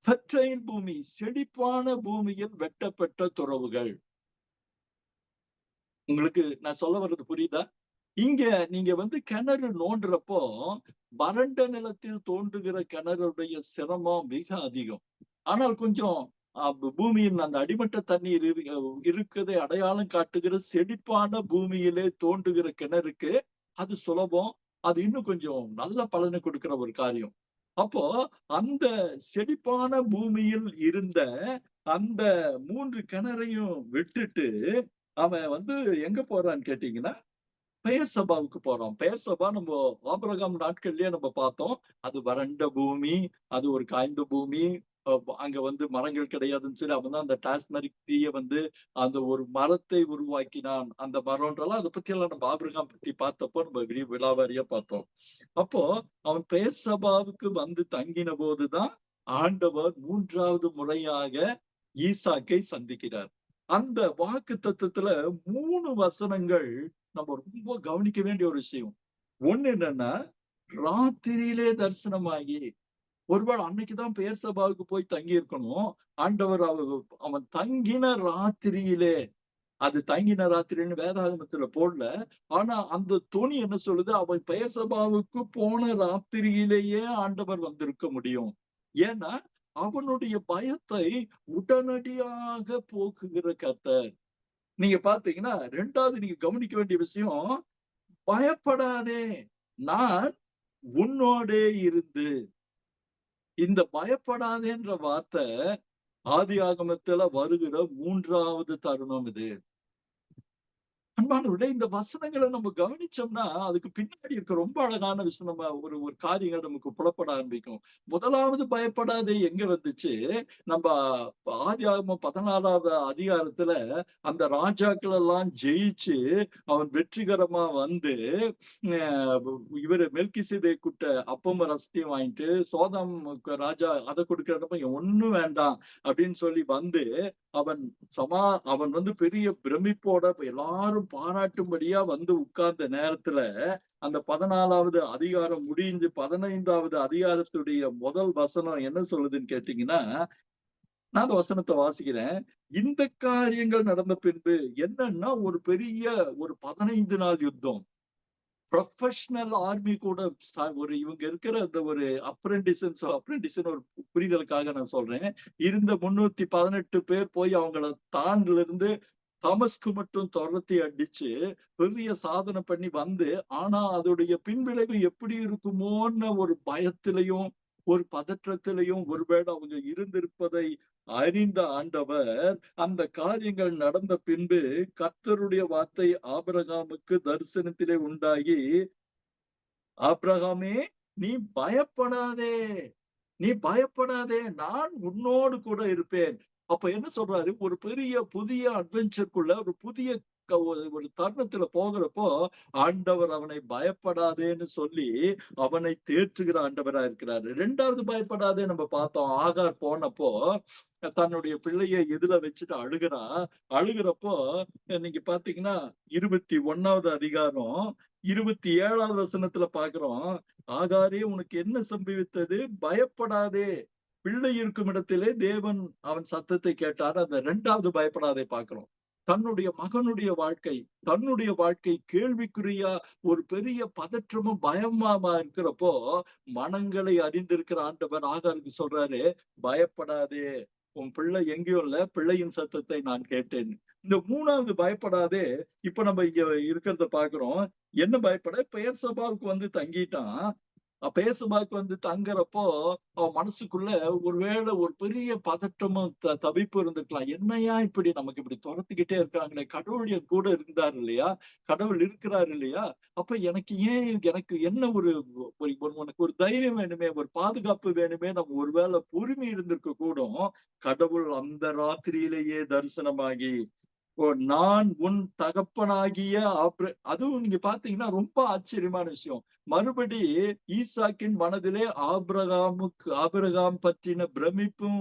ஃபெர்டைல் பூமி, செழிப்பான பூமியில் வெட்டப்பட்ட துறவுகள். உங்களுக்கு நான் சொல்ல வர்றது புரியுதா? இங்க நீங்க கிணறு நோண்டுறப்போ வறண்ட நிலத்தில் தோன்றுகிற கிணறுடைய சிரமம் மிக அதிகம். ஆனால் கொஞ்சம் பூமியின் அந்த அடிமட்ட தண்ணீர் இருக்கதை அடையாளம் காட்டுகிற செழிப்பான பூமியிலே தோன்றுகிற கிணறுக்கு அது சுலபம். அது இன்னும் கொஞ்சம் நல்ல பலனை கொடுக்கிற ஒரு காரியம். அப்போ அந்த செழிப்பான பூமியில் இருந்த அந்த 3 கிணறையும் விட்டுட்டு அவன் எங்க போறான்னு கேட்டீங்கன்னா பெயர் சபாவுக்கு போறோம். பெயர் சபா நம்ம ஆபிரகாம் நாட்கள்லயே நம்ம பார்த்தோம். அது வறண்ட பூமி, அது ஒரு காய்ந்த பூமி. அங்க மரங்கள் கிடையாதுன்னு சொல்லி அவன் தான் அந்த டாஸ்மரிக் ட்ரீய அந்த ஒரு மரத்தை உருவாக்கினான். அந்த மரம்ன்றலாம் அத பத்தி எல்லாம் நம்ம ஆபிரகாம் பத்தி பார்த்தப்போ நம்ம விலாவாரியா பார்த்தோம். அப்போ அவன் பெயர் சபாவுக்கு தங்கின போதுதான் ஆண்டவர் 3வது முறையாக ஈசாக்கை சந்திக்கிறார். அந்த வாக்கு தத்தத்துல 3 வசனங்கள் நம்ம ரொம்ப கவனிக்க வேண்டிய ஒரு விஷயம். ஒண்ணு என்னன்னா, ராத்திரியிலே தரிசனமாகி ஒருவேளை அன்னைக்குதான் பெயர் சபாவுக்கு போய் தங்கி இருக்கணும். ஆண்டவர் அவன் தங்கின ராத்திரியிலே, அது தங்கின ராத்திரின்னு வேதாகமத்துல போடல. ஆனா அந்த தொனி என்ன சொல்லுது? அவன் பெயர் சபாவுக்கு போன ராத்திரியிலேயே ஆண்டவர் வந்திருக்க முடியும். ஏன்னா அவனுடைய பயத்தை உடனடியாக போக்குகிற கர்த்தர். நீங்க பாத்தீங்கன்னா 2வது நீங்க கவனிக்க வேண்டிய விஷயம், பயப்படாதே, நான் உன்னோடே இருந்து. இந்த பயப்படாதேன்ற வார்த்தை ஆதியாகமத்துல வருகிற 3வது தருணம் இது. அன்பானவர்களே, இந்த வசனங்களை நம்ம கவனிச்சோம்னா அதுக்கு பின்னாடி இருக்க ரொம்ப அழகான விஷயம் நம்ம ஒரு காரியங்கள் நமக்கு புலப்பட ஆரம்பிக்கும். முதலாவது பயப்படாதே எங்க வந்துச்சு? நம்ம ஆதியாகமம் 14வது அதிகாரத்துல அந்த ராஜாக்கள் எல்லாம் ஜெயிச்சு அவன் வெற்றிகரமா இவரு மெல்கிசேதேக்குட்ட அப்பம் ரசத்தையும் வாங்கிட்டு சோதம் ராஜா அதை கொடுக்கிறப்ப ஒண்ணும் வேண்டாம் அப்படின்னு சொல்லி அவன் அவன் பெரிய பிரமிப்போட எல்லாரும் பாராட்டும்படியா உட்கார்ந்த நேரத்துல அந்த 14வது அதிகாரம் முடிஞ்சு 15வது அதிகாரத்துடைய முதல் வசனம் என்ன சொல்லுதுன்னு கேட்டீங்கன்னா, நான் அந்த வசனத்தை வாசிக்கிறேன். இந்த காரியங்கள் நடந்த பின்பு என்னன்னா ஒரு பெரிய ஒரு 15 நாள் யுத்தம். ப்ரொஃபஷனல் ஆர்மி கூட ஒரு இவங்க இருக்கிற அந்த ஒரு அப்ரெண்டிஸ் ஒரு புரிதலுக்காக நான் சொல்றேன். இருந்த 318 பேர் போய் அவங்கள தாண்ல இருந்து தமஸ்கு மட்டும் துரத்தி அடிச்சு பெரிய சாதனை பண்ணி வந்து, ஆனா அதோடைய பின்விளைவு எப்படி இருக்குமோன்னு ஒரு பயத்திலையும் ஒரு பதற்றத்திலையும் ஒருவேளை அவங்க இருந்திருப்பதை அறிந்த ஆண்டவர் அந்த காரியங்கள் நடந்த பின்பு கர்த்தருடைய வார்த்தை ஆபிரகாமுக்கு தரிசனத்திலே உண்டாகி, ஆபிரகாமே நீ பயப்படாதே, நீ பயப்படாதே, நான் உன்னோடு கூட இருப்பேன். அப்ப என்ன சொல்றாரு, ஒரு பெரிய புதிய அட்வென்ச்சருக்குள்ள ஒரு புதிய ஒரு தருணத்துல போகிறப்போ ஆண்டவர் அவனை பயப்படாதேன்னு சொல்லி அவனை தேற்றுகிற ஆண்டவரா இருக்கிறாரு. 2வது பயப்படாதே நம்ம பார்த்தோம். ஆகார் போனப்போ தன்னுடைய பிள்ளைய எதுல வச்சுட்டு அழுகிறா. அழுகிறப்போ நீங்க பாத்தீங்கன்னா 21வது அதிகாரம் 27வது வசனத்துல பாக்குறோம். ஆகாரே உனக்கு என்ன சம்பவித்தது, பயப்படாதே, பிள்ளை இருக்கும் இடத்திலே தேவன் அவன் சத்தத்தை கேட்டார். அந்த 2வது பயப்படாதே பாக்குறோம். தன்னுடைய மகனுடைய வாழ்க்கை, தன்னுடைய வாழ்க்கை கேள்விக்குறியா ஒரு பெரிய பதற்றமும் பயமா இருக்கிறப்போ மனங்களை அறிந்திருக்கிற ஆண்டவர் ஆகாருக்கு சொல்றாரு, பயப்படாதே, உன் பிள்ளை எங்கேயும் இல்ல, பிள்ளையின் சத்தத்தை நான் கேட்டேன். இந்த 3வது பயப்படாதே இப்ப நம்ம இங்க இருக்கிறத பாக்குறோம். என்ன பயப்பட, பெயர் சபாவுக்கு வந்து தங்கிட்டான். பேசுபாக்கு வந்து தங்குறப்போ அவன் மனசுக்குள்ள ஒருவேளை ஒரு பெரிய பதற்றமும் தவிப்பு இருந்துக்கலாம். என்னையா இப்படி நமக்கு இப்படி துரத்திக்கிட்டே இருக்கிறாங்களே, கடவுள் கூட இருந்தாரு இல்லையா, கடவுள் இருக்கிறாரு இல்லையா, அப்ப எனக்கு ஏன், எனக்கு என்ன ஒரு உனக்கு ஒரு தைரியம் வேணுமே, ஒரு பாதுகாப்பு வேணுமே, நம்ம ஒருவேளை பொறுமை இருந்திருக்க கூடும். கடவுள் அந்த ராத்திரியிலேயே தரிசனமாகி, ஓ நான் உன் தகப்பனாகிய அதுவும் நீங்க பாத்தீங்கன்னா ரொம்ப ஆச்சரியமான விஷயம். மறுபடி ஈசாக்கின் மனதிலே ஆபிரகாம் பற்றின பிரமிப்பும்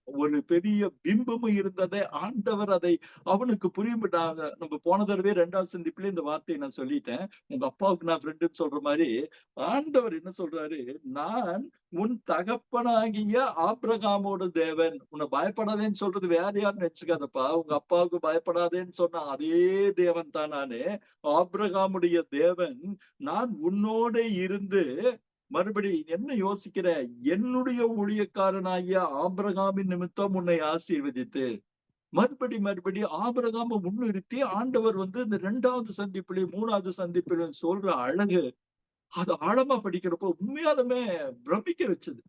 ஒரு பெரிய பிம்பமும் இருந்ததை ஆண்டவர் அதை அவனுக்கு புரியும்பட்டாங்க. நம்ம போன தடவை 2வது சந்திப்புல இந்த வார்த்தையை நான் சொல்லிட்டேன். உங்க அப்பாவுக்கு நான் ஃப்ரெண்டுன்னு சொல்ற மாதிரி ஆண்டவர் என்ன சொல்றாரு, நான் உன் தகப்பனாகிய ஆபிரகாமோட தேவன். உன்னை பயப்படாதேன்னு சொல்றது வேற யாருன்னு நினைச்சுக்காதப்பா. உங்க அப்பாவுக்கு பயப்படாதேன்னு சொன்ன அதே தேவன் தான் நானு, ஆபிரகாமுடைய தேவன். நான் உன்னோட இருந்து மறுபடி என்ன யோசிக்கிற, என்னுடைய ஊழியக்காரனாகிய ஆபிரகாமின் நிமித்தம் உன்னை ஆசீர்வதித்து, மறுபடி ஆபிரகாம முன்னிறுத்தி ஆண்டவர் வந்து இந்த 2வது சந்திப்பிலையும் 3வது சந்திப்பிலையும் சொல்ற அழகு, அது ஆழமா படிக்கிறப்போ உண்மையாலுமே பிரமிக்க வச்சது.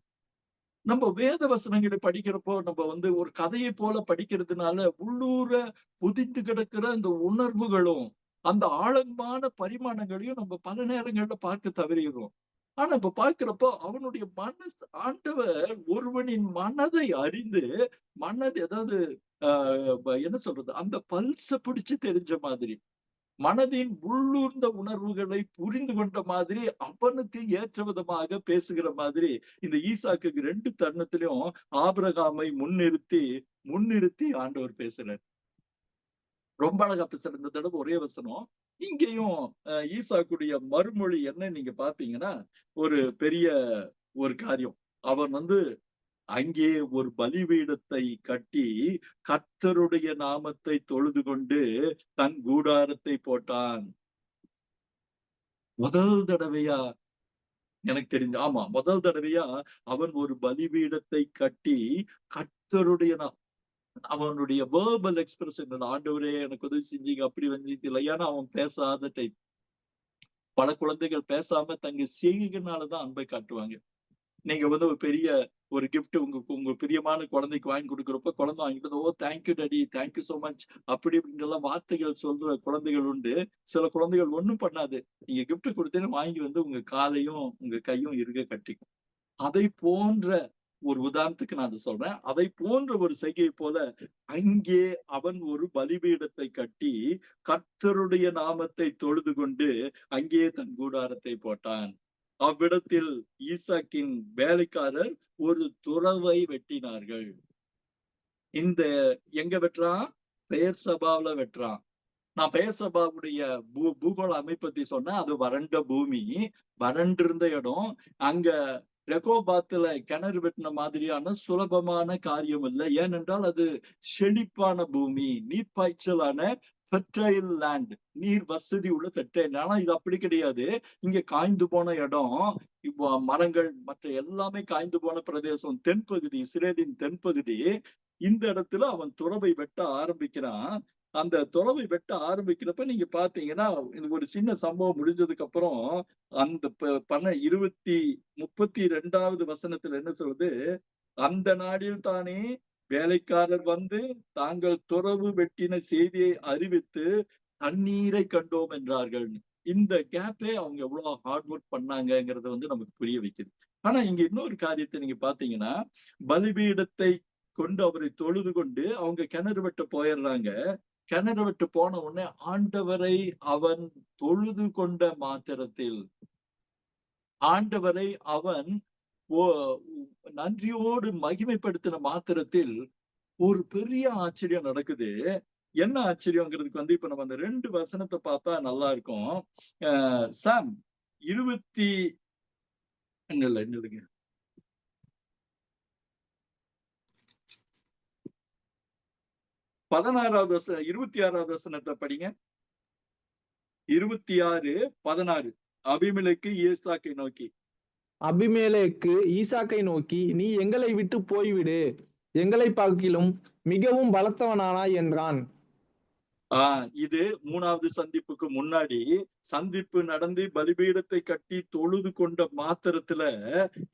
நம்ம வேத வசனங்களை படிக்கிறப்போ நம்ம வந்து ஒரு கதையை போல படிக்கிறதுனால உள்ளூர புதிந்து கிடக்கிற இந்த உணர்வுகளும் அந்த ஆழமான பரிமாணங்களையும் நம்ம பல நேரங்கள்ல பார்க்க தவறிடுறோம். ஆனா இப்ப பார்க்கிறப்போ அவனுடைய மனசு, ஆண்டவர் ஒருவனின் மனதை அறிந்து, மனது ஏதாவது என்ன சொல்றது, அந்த பல்ச பிடிச்சு தெரிஞ்ச மாதிரி, மனதின் உள்ளூர்ந்த உணர்வுகளை புரிந்து கொண்ட மாதிரி, அவனுக்கு ஏற்ற விதமாக பேசுகிற மாதிரி இந்த ஈசாக்குக்கு 2 தருணத்திலும் ஆபிரகாமை முன்னிறுத்தி ஆண்டவர் பேசுறார். ரொம்ப அழகா பேசுற இந்த தடவை ஒரே வசனம். இங்கேயும் ஈசாக்குடைய மறுமொழி என்ன நீங்க பாத்தீங்கன்னா, ஒரு பெரிய ஒரு காரியம். அவன் வந்து அங்கே ஒரு பலிபீடத்தை கட்டி கர்த்தருடைய நாமத்தை தொழுது கொண்டு தன் கூடாரத்தை போட்டான். முதல் தடவையா எனக்கு தெரிஞ்சு, ஆமா முதல் தடவையா அவன் ஒரு பலிபீடத்தை கட்டி கர்த்தருடைய அவனுடைய வேர்பல் எக்ஸ்பிரஷன், ஆண்டவரே எனக்கு உதவி செஞ்சீங்க, அப்படி வந்து இல்லை. ஏன்னா அவன் பேசாத டைப். பல குழந்தைகள் பேசாம தங்க செய்கைகளாலதான் அன்பை காட்டுவாங்க. நீங்க வந்து ஒரு பெரிய ஒரு கிஃப்ட் உங்க பிரியமான குழந்தைக்கு வாங்கி கொடுக்குறப்ப குழந்தை வாங்கிட்டு, oh thank you daddy, thank you so much, அப்படி இப்படின்றலாம் வார்த்தைகள் சொல்ற குழந்தைகள் உண்டு. சில குழந்தைகள் ஒண்ணும் பண்ணாது, நீங்க கிஃப்ட் கொடுத்தேன்னு வாங்கி வந்து உங்க காலையும் உங்க கையும் இருக கட்டிக்கும். அதை போன்ற ஒரு உதாரணத்துக்கு நான் அதை சொல்றேன். அதை போன்ற ஒரு செய்கை போல அங்கே அவன் ஒரு பலிபீடத்தை கட்டி கர்த்தருடைய நாமத்தை தொழுது கொண்டு அங்கே தன் கூடாரத்தை போட்டான். அவ்விடத்தில் ஈசாக்கின் வேலைக்காரர் ஒரு துறவை வெட்டினார்கள். இந்த எங்க வெட்டுறான், பெயர் சபாவில வெட்டுறான். நான் பெயர் சபாவுடைய பூகோள அமைப்பை சொன்னேன். அது வறண்ட பூமி, வறண்டிருந்த இடம். அங்க ரெகோபாத்துல கிணறு வெட்டின மாதிரியான சுலபமான காரியம் இல்லை. ஏனென்றால் அது செழிப்பான பூமி, நீர்ப்பாய்ச்சலான ஃபெர்டைல் லேண்ட், நீர் வசதி உள்ள ஃபெர்டைல். ஆனா இது அப்படி கிடையாது. இங்க காய்ந்து போன இடம், இப்போ மரங்கள் மற்ற எல்லாமே காய்ந்து போன பிரதேசம், தென்பகுதி, இஸ்ரேலின் தென்பகுதி. இந்த இடத்துல அவன் துறவை வெட்ட ஆரம்பிக்கிறான். அந்த துறவை வெட்ட ஆரம்பிக்கிறப்ப நீங்க பாத்தீங்கன்னா, இது ஒரு சின்ன சம்பவம் முடிஞ்சதுக்கு அப்புறம் அந்த 32வது வசனத்துல என்ன சொல்லுது? அந்த நாளில் தானே வேலைக்காரர் வந்து தாங்கள் துறவு வெட்டின செய்தியை அறிவித்து தண்ணீரை கண்டோம் என்றார்கள். இந்த கேப்பே அவங்க எவ்வளவு ஹார்ட் ஒர்க் பண்ணாங்கிறத வந்து நமக்கு புரிய வைக்குது. ஆனா இங்க இன்னொரு காரியத்தை நீங்க பாத்தீங்கன்னா, பலிபீடத்தை கொண்டு அவரை தொழுது கொண்டு அவங்க கிணறு வெட்ட போயிடுறாங்க. கிணறு வெட்ட போன உடனே ஆண்டவரை அவன் தொழுது கொண்ட மாத்திரத்தில், ஆண்டவரை அவன் நன்றியோடு மகிமைப்படுத்தின மாத்திரத்தில் ஒரு பெரிய ஆச்சரியம் நடக்குது. என்ன ஆச்சரியங்கிறதுக்கு வந்து இப்ப நம்ம அந்த 2 வசனத்தை பார்த்தா நல்லா இருக்கும். சாம் 26வது வசனத்தை படிங்க. 26:16. அபிமெலேக்கு ஈசாக்கை நோக்கி, அபிமெலேக்கு ஈசாக்கை நோக்கி, நீ எங்களை விட்டு போய்விடு, எங்களை பார்க்கிலும் மிகவும் பலத்தவனானாய் என்றான். இது 3வது சந்திப்புக்கு முன்னாடி சந்திப்பு நடந்து பலிபீடத்தை கட்டி தொழுது கொண்ட மாத்திரத்துல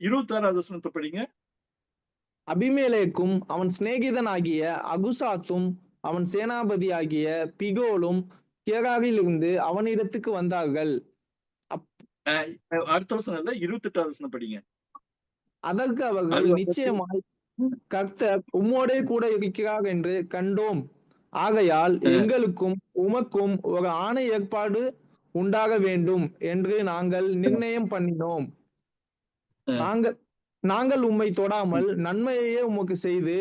26வது வசனத்தை படிங்க. அபிமெலேக்கும் அவன் சிநேகிதனாகிய அகுசாத்தும் அவன் சேனாபதி ஆகிய பிகோலும் கேராரிலிருந்து அவனிடத்துக்கு வந்தார்கள். அடுத்த வசனம் இல்ல, 28வது வசனம் படிங்க. அதற்கு அவர்கள், நிச்சயமாய் கர்த்தர் உம்மோடே கூட இருக்கிறார் என்று கண்டோம். ஆகையால் எங்களுக்கும் உமக்கும் ஒரு ஆணை ஏற்பாடு உண்டாக வேண்டும் என்று நாங்கள் நிர்ணயம் பண்ணினோம். நாங்கள் உம்மை தொடாமல் நன்மையையே உமக்கு செய்து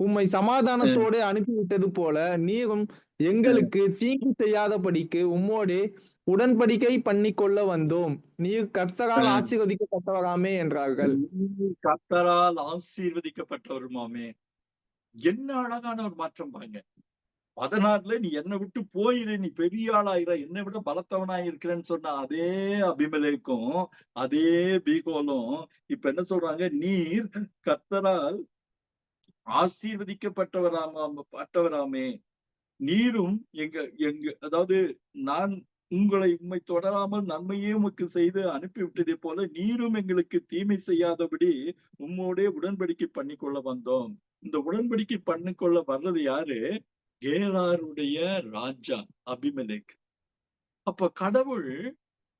உம்மை சமாதானத்தோடு அனுப்பிவிட்டது போல நீரும் எங்களுக்கு தீங்கு செய்யாதபடிக்கு உம்மோடே உடன்படிக்கை பண்ணி கொள்ள வந்தோம். நீர் கர்த்தரால் ஆசீர்வதிக்கப்பட்டவராமே என்றார்கள். கர்த்தரால் ஆசீர்வதிக்கப்பட்டவருமாமே. என்ன அழகான ஒரு மாற்றம் பாருங்க. 16ல நீ என்னை விட்டு போயிரு, நீ பெரிய ஆளாயிர, என்னை விட பலத்தவனாய் இருக்கிறேன்னு சொன்ன அதே அபிமெலேக்கும் அதே பீகோலும் இப்ப என்ன சொல்றாங்க? நீர் கர்த்தரால் ஆசீர்வதிக்கப்பட்டவராமே, நீரும் அதாவது நான் உம்மை தொடராமல் நன்மையே உமக்கு செய்து அனுப்பிவிட்டதை போல நீரும் எங்களுக்கு தீமை செய்யாதபடி உம்மோடே உடன்படிக்கை பண்ணிக்கொள்ள வந்தோம். இந்த உடன்படிக்கை பண்ணிக்கொள்ள வர்றது யாரு? கேராருடைய ராஜா அபிமெலேக். அப்ப கடவுள்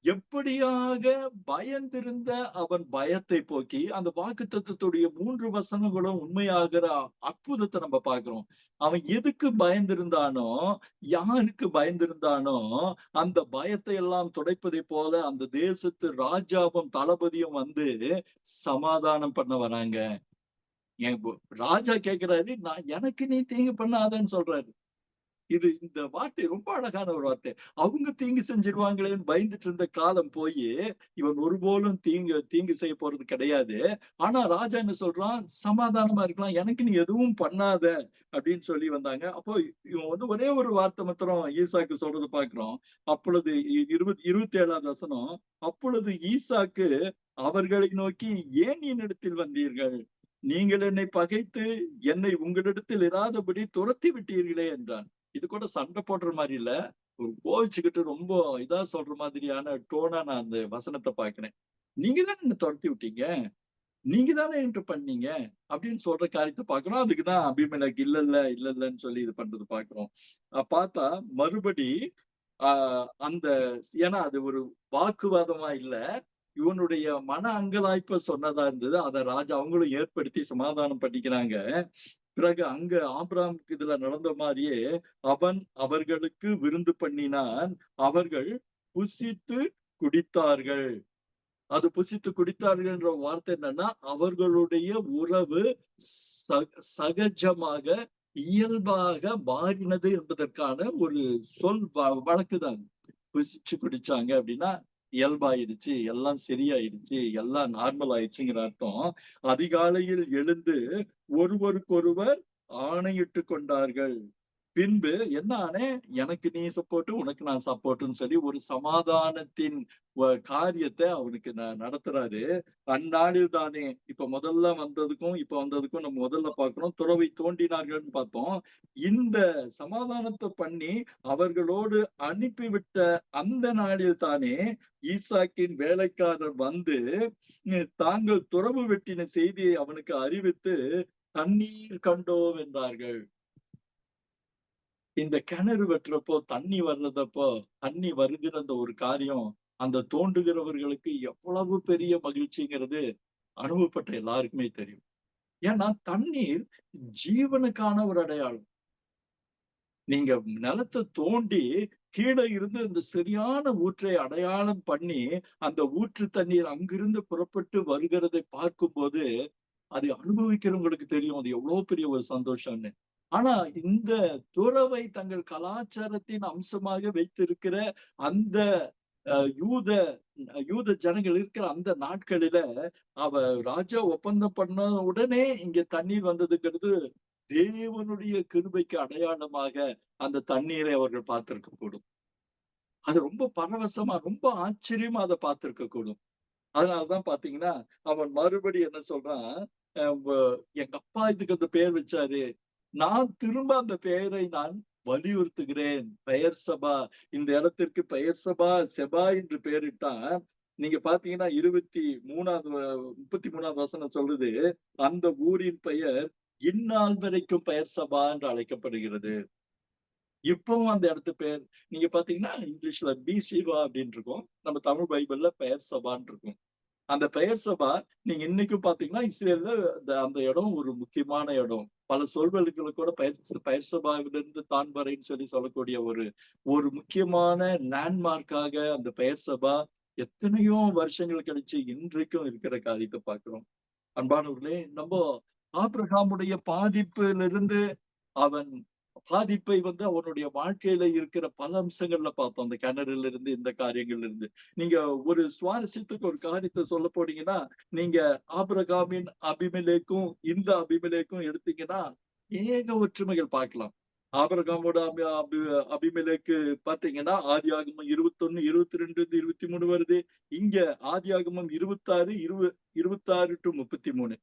எப்படியாக பயந்திருந்த அவன் பயத்தை போக்கி அந்த வாக்குத்தத்தத்துடைய 3 வசனங்களும் உண்மையாகிற அற்புதத்தை நம்ம பார்க்கிறோம். அவன் எதுக்கு பயந்திருந்தானோ, யாருக்கு பயந்திருந்தானோ, அந்த பயத்தை எல்லாம் துடைப்பதை போல அந்த தேசத்து ராஜாவும் தளபதியும் வந்து சமாதானம் பண்ண வராங்க. ராஜா கேட்கிறாரு, எனக்கு நீ தீங்கு பண்ணாதன்னு சொல்றாரு. இந்த வார்த்தை ரொம்ப அழகான ஒரு வார்த்தை. அவங்க தீங்கு செஞ்சிருவாங்களேன்னு பயந்துட்டு இருந்த காலம் போய் இவன் ஒருபோலும் தீங்கு செய்ய போறது கிடையாது. ஆனா ராஜா என்ன சொல்றான்? சமாதானமா இருக்கலாம், எனக்கு நீ எதுவும் பண்ணாத அப்படின்னு சொல்லி வந்தாங்க. அப்போ இவன் வந்து ஒரே ஒரு வார்த்தை மாத்திரம் ஈசாக்கு சொல்றது பாக்குறோம். அப்பொழுது 27வது வசனம், அப்பொழுது ஈசாக்கு அவர்களை நோக்கி, ஏன் என்னிடத்தில் வந்தீர்கள்? நீங்கள் என்னை பகைத்து என்னை உங்களிடத்தில் இராதபடி துரத்தி விட்டீர்களே என்றான். இது கூட சண்டை போடுற மாதிரி இல்ல, ஒரு கோவிச்சுக்கிட்டு ரொம்ப இதா சொல்ற மாதிரியான டோனா நான் அந்த வசனத்தை பாக்குறேன். நீங்க தானே என்ன துரத்தி விட்டீங்க, நீங்க தானே என்று பண்ணீங்க அப்படின்னு சொல்ற காரியத்தை பாக்குறோம். அதுக்குதான் அபிமெலேக் இல்லன்னு சொல்லி இது பண்றது பாக்குறோம். பார்த்தா மறுபடி அந்த ஏன்னா அது ஒரு வாக்குவாதமா இல்ல, இவனுடைய மன அங்கலாய்ப்ப சொன்னதா இருந்தது. அதை ராஜா அவங்களும் ஏற்படுத்தி சமாதானம் பண்ணிக்கிறாங்க. பிறகு அங்க ஆபிரகாமுக்கு இதுல நடந்த மாதிரியே அவன் அவர்களுக்கு விருந்து பண்ணினான், அவர்கள் புசித்து குடித்தார்கள். அது புசித்து குடித்தார்கள் என்ற வார்த்தை என்னன்னா, அவர்களுடைய உறவு சகஜமாக இயல்பாக மாறினது என்பதற்கான ஒரு சொல் வழக்குதான். புசிச்சு குடிச்சாங்க அப்படின்னா இயல்பாயிடுச்சு, எல்லாம் சரியாயிடுச்சு, எல்லாம் நார்மல் ஆயிடுச்சுங்கிற அர்த்தம். அதிகாலையில் எழுந்து ஒருவருக்கொருவர் ஆணையிட்டுக் கொண்டார்கள். பின்பு என்ன ஆணை? எனக்கு நீ சப்போர்ட், உனக்கு நான் சப்போர்ட்ன்னு சொல்லி ஒரு சமாதானத்தின் காரியத்தை அவனுக்கு நடத்துறாரு. அந்நாளில் தானே, இப்ப முதல்ல வந்ததுக்கும் இப்ப வந்ததுக்கும் நம்ம முதல்ல பார்க்கிறோம், துறவை தோண்டினார்கள்னு பார்த்தோம். இந்த சமாதானத்தை பண்ணி அவர்களோடு அனுப்பிவிட்ட அந்த நாளில் தானே ஈசாக்கின் வேலைக்காரர் வந்து தாங்கள் துறவு வெட்டின செய்தியை அவனுக்கு அறிவித்து தண்ணீர் கண்டோம் என்றார்கள். இந்த கிணறு வெட்டுறப்போ, தண்ணி வர்றதப்போ, தண்ணி வருகிற அந்த ஒரு காரியம், அந்த தோண்டுகிறவர்களுக்கு எவ்வளவு பெரிய மகிழ்ச்சிங்கிறது அனுபவப்பட்ட எல்லாருக்குமே தெரியும். ஏன்னா தண்ணீர் ஜீவனுக்கான ஒரு அடையாளம். நீங்க நிலத்தை தோண்டி கீழே இருந்து இந்த சரியான ஊற்றை அடையாளம் பண்ணி, அந்த ஊற்று தண்ணீர் அங்கிருந்து புறப்பட்டு வருகிறதை பார்க்கும்போது, அதை அனுபவிக்கிறவங்களுக்கு தெரியும் அது எவ்வளவு பெரிய ஒரு சந்தோஷம்னு. ஆனா இந்த துறவை தங்கள் கலாச்சாரத்தின் அம்சமாக வைத்திருக்கிற அந்த யூத யூத ஜனங்கள் இருக்கிற அந்த நாட்களில ராஜா ஒப்பந்தம் பண்ண உடனே இங்க தண்ணீர் வந்ததுங்கிறது தேவனுடைய கிருபைக்கு அடையாளமாக அந்த தண்ணீரை அவர்கள் பார்த்திருக்க கூடும். அது ரொம்ப பரவசமா, ரொம்ப ஆச்சரியமா அதை பார்த்திருக்க கூடும். அதனாலதான் பாத்தீங்கன்னா அவன் மறுபடி என்ன சொல்றான், எங்க அப்பா இதுக்கு அந்த பெயர் வச்சாரு, நான் திரும்ப அந்த பெயரை நான் வலியுறுத்துகிறேன். பெயர் சபா, இந்த இடத்திற்கு பெயர் சபா, செபா என்று பெயரிட்டா. நீங்க பாத்தீங்கன்னா 33வது வசனம் சொல்லுது, அந்த ஊரின் பெயர் இந்நாள் வரைக்கும் பெயர் சபா என்று அழைக்கப்படுகிறது. இப்பவும் அந்த இடத்து பேர் நீங்க பாத்தீங்கன்னா இங்கிலீஷ்ல பி சிவா அப்படின்னு இருக்கும், நம்ம தமிழ் பைபிள்ல பெயர் சபான்னு இருக்கும். அந்த பெயர் சபா நீங்க இன்னைக்கும் பாத்தீங்கன்னா இஸ்ரேல்ல அந்த இடம் ஒரு முக்கியமான இடம். பல சொல்வெழுக்களை கூட பெயர் சபாவிலிருந்து தான் வரைன்னு சொல்லக்கூடிய ஒரு ஒரு முக்கியமான லேண்ட்மார்க்காக அந்த பெயர் சபா எத்தனையோ வருஷங்கள் கழிச்சு இன்றைக்கும் இருக்கிற காரியத்தை பார்க்கிறோம். அன்பானவர்களே, நம்ம ஆபிரகாமுடைய பாதிப்பிலிருந்து அவன் பாதிப்பை அவனுடைய வாழ்க்கையில இருக்கிற பல அம்சங்கள்ல பார்த்தோம். அந்த கிணறுல இருந்து இந்த காரியங்கள்ல இருந்து நீங்க ஒரு சுவாரஸ்யத்துக்கு ஒரு காரியத்தை சொல்ல போனீங்கன்னா, நீங்க ஆபிரகாமின் அபிமெலேக்கும் இந்த அபிமெலேக்கும் எடுத்தீங்கன்னா ஏக ஒற்றுமைகள் பார்க்கலாம். ஆபிரகாமோட அபிமெலேக்கு பாத்தீங்கன்னா ஆதியாகமம் 21, 22, 23 வருது. இங்க ஆதியாகமம் 26, 26 to 33.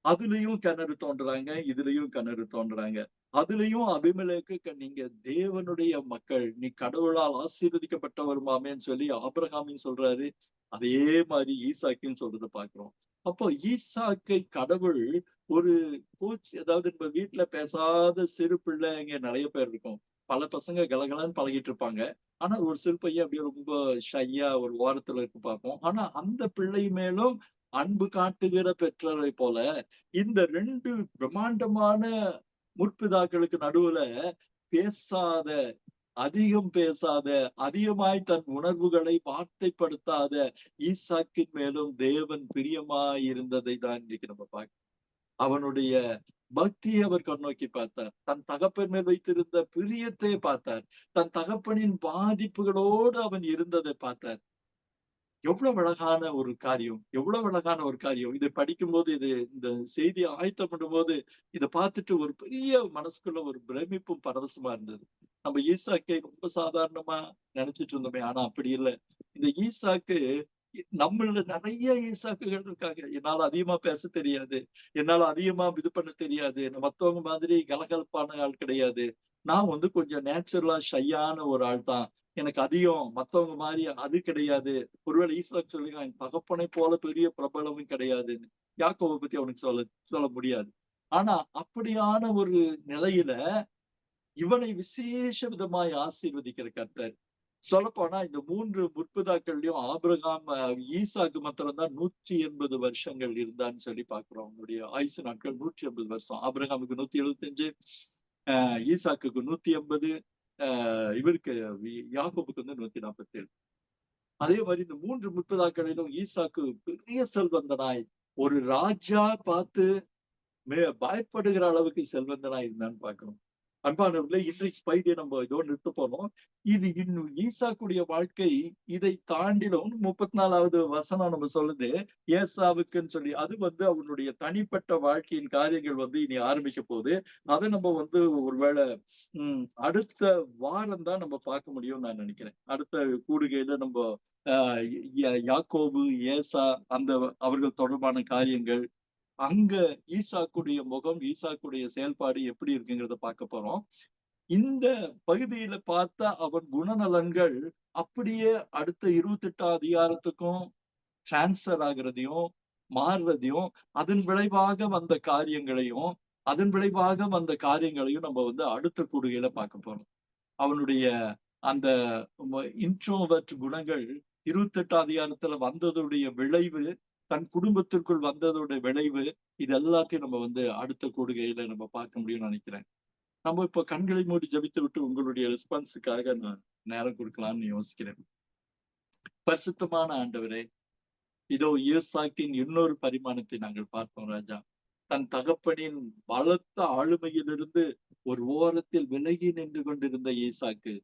அதுலயும் கிணறு தோண்டுறாங்க, இதுலயும் கிணறு தோண்டுறாங்க. அதுலயும் அபிமெலேக்கு நீங்க தேவனுடைய மக்கள், நீ கடவுளால் ஆசீர்வதிக்கப்பட்டவருமாமேன்னு சொல்லி ஆபிரகாமின்னு சொல்றாரு. அதே மாதிரி ஈசாக்கையும் சொல்றதை பாக்குறோம். அப்போ ஈசாக்கை கடவுள் ஒரு கோச், அதாவது நம்ம வீட்டுல பேசாத சிறு பிள்ளைங்க நிறைய பேர் இருக்கும். பல பசங்க கலகலன்னு பழகிட்டு இருப்பாங்க. ஆனா ஒரு சிறு பையன் அப்படியே ரொம்ப ஷையா ஒரு ஓரத்துல இருக்கு பார்ப்போம். ஆனா அந்த பிள்ளை மேலும் அன்பு காட்டுகிற பெற்றோரை போல இந்த 2 பிரம்மாண்டமான முற்பிதாக்களுக்கு நடுவுல பேசாத, அதிகம் பேசாத, அதிகமாய் தன் உணர்வுகளை வார்த்தைப்படுத்தாத ஈசாக்கின் மேலும் தேவன் பிரியமாய் இருந்ததை தான் இன்னைக்கு நம்ம பார்க்கிறோம். அவனுடைய பக்தியை அவர் கண்ணோக்கி பார்த்தார். தன் தகப்பன் மேல் வைத்திருந்த பிரியத்தை பார்த்தார். தன் தகப்பனின் பாதிப்புகளோடு அவன் இருந்ததை பார்த்தார். எவ்வளவு அழகான ஒரு காரியம், எவ்வளவு அழகான ஒரு காரியம். இதை படிக்கும்போது, இந்த செய்தியை ஆயத்தம் பண்ணும்போது இதை பார்த்துட்டு ஒரு பெரிய மனசுக்குள்ள ஒரு பிரமிப்பும் பரவசமா இருந்தது. நம்ம ஈசாக்கை ரொம்ப சாதாரணமா நினைச்சிட்டு இருந்தோமே, ஆனா அப்படி இல்லை. இந்த ஈசாக்கு, நம்மள நிறைய ஈசாக்குகள் இருக்காங்க. என்னால அதிகமா பேச தெரியாது, என்னால அதிகமா இது பண்ண தெரியாது, மத்தவங்க மாதிரி கலகலப்பான ஆள் கிடையாது. நான் கொஞ்சம் நேச்சுரலா ஷையான ஒரு ஆள் தான். எனக்கு அதிகம் மத்தவங்க மாதிரி அது கிடையாது. ஒருவேளை ஈசாக்கு சொல்லிக்கலாம், என் தகப்பனை போல பெரிய பிரபலமும் கிடையாதுன்னு. யாக்கோபை பத்தி அவனுக்கு சொல்ல முடியாது. ஆனா அப்படியான ஒரு நிலையில இவனை விசேஷ விதமாய் ஆசீர்வதிக்கிற கர்த்தர். சொல்லப்போனா இந்த 3 முற்பிதாக்கள்லயும் ஆபிரகாம், ஈசாக்கு மாத்திரம்தான் 180 வருஷங்கள் இருந்தான்னு சொல்லி பாக்குறோம். அவனுடைய ஆயுசு நாட்கள் 180 வருஷம். ஆபிரகாமுக்கு 175, ஈசாக்குக்கு 180, இவருக்கு யாக்கோபுக்கு 147. அதே மாதிரி இந்த 3 முற்பிதாக்களிலும் ஈசாக்கு பெரிய செல்வந்தனாய், ஒரு ராஜா பார்த்து பயப்படுகிற அளவுக்கு செல்வந்தனாய் இருந்தான்னு பாக்குறோம். அன்பானவர்களே, இன்றைக்கு பகுதியை நம்ம இதோடு நிறுத்த போறோம். இது இன்னும் ஈசாக்குடைய வாழ்க்கை இதை தாண்டிலும் 34வது வசனம் நம்ம சொல்லுது, ஏசாவுக்குன்னு சொல்லி. அது அவனுடைய தனிப்பட்ட வாழ்க்கையின் காரியங்கள் இனி ஆரம்பிக்க போகுது. அதை நம்ம ஒருவேளை அடுத்த வாரம் தான் நம்ம பார்க்க முடியும்னு நான் நினைக்கிறேன். அடுத்த கூடுகையில நம்ம யாக்கோபு, ஏசா அவர்கள் தொடர்பான காரியங்கள், அங்க ஈசாக்குடைய முகம், ஈசாக்குடைய செயல்பாடு எப்படி இருக்குங்கிறத பார்க்க போறோம். இந்த பகுதியில பார்த்தா அவன் குணநலன்கள் அப்படியே அடுத்த 28ஆம் அதிகாரத்துக்கும் டிரான்ஸ்பர் ஆகிறதையும் மாறுறதையும், அதன் விளைவாக வந்த காரியங்களையும் நம்ம அடுத்த கூடுகையில பார்க்க போறோம். அவனுடைய அந்த இன்ட்ரோவர்ட் குணங்கள் 28ஆம் அதிகாரத்துல வந்ததுடைய விளைவு, தன் குடும்பத்திற்குள் வந்ததோட விளைவு, இது எல்லாத்தையும் நம்ம அடுத்த கூடுகையில நம்ம பார்க்க முடியும்னு நினைக்கிறேன். நம்ம இப்ப கண்களை மூடி ஜபித்து விட்டு உங்களுடைய ரெஸ்பான்ஸுக்காக நான் நேரம் கொடுக்கலாம்னு யோசிக்கிறேன். பரிசுத்தமான ஆண்டவரே, இதோ ஈசாக்கின் இன்னொரு பரிமாணத்தை நாங்கள் பார்த்தோம் ராஜா. தன் தகப்பனின் பலத்த ஆளுமையிலிருந்து ஒரு ஓரத்தில் விலகி நின்று கொண்டிருந்த ஈசாக்கு,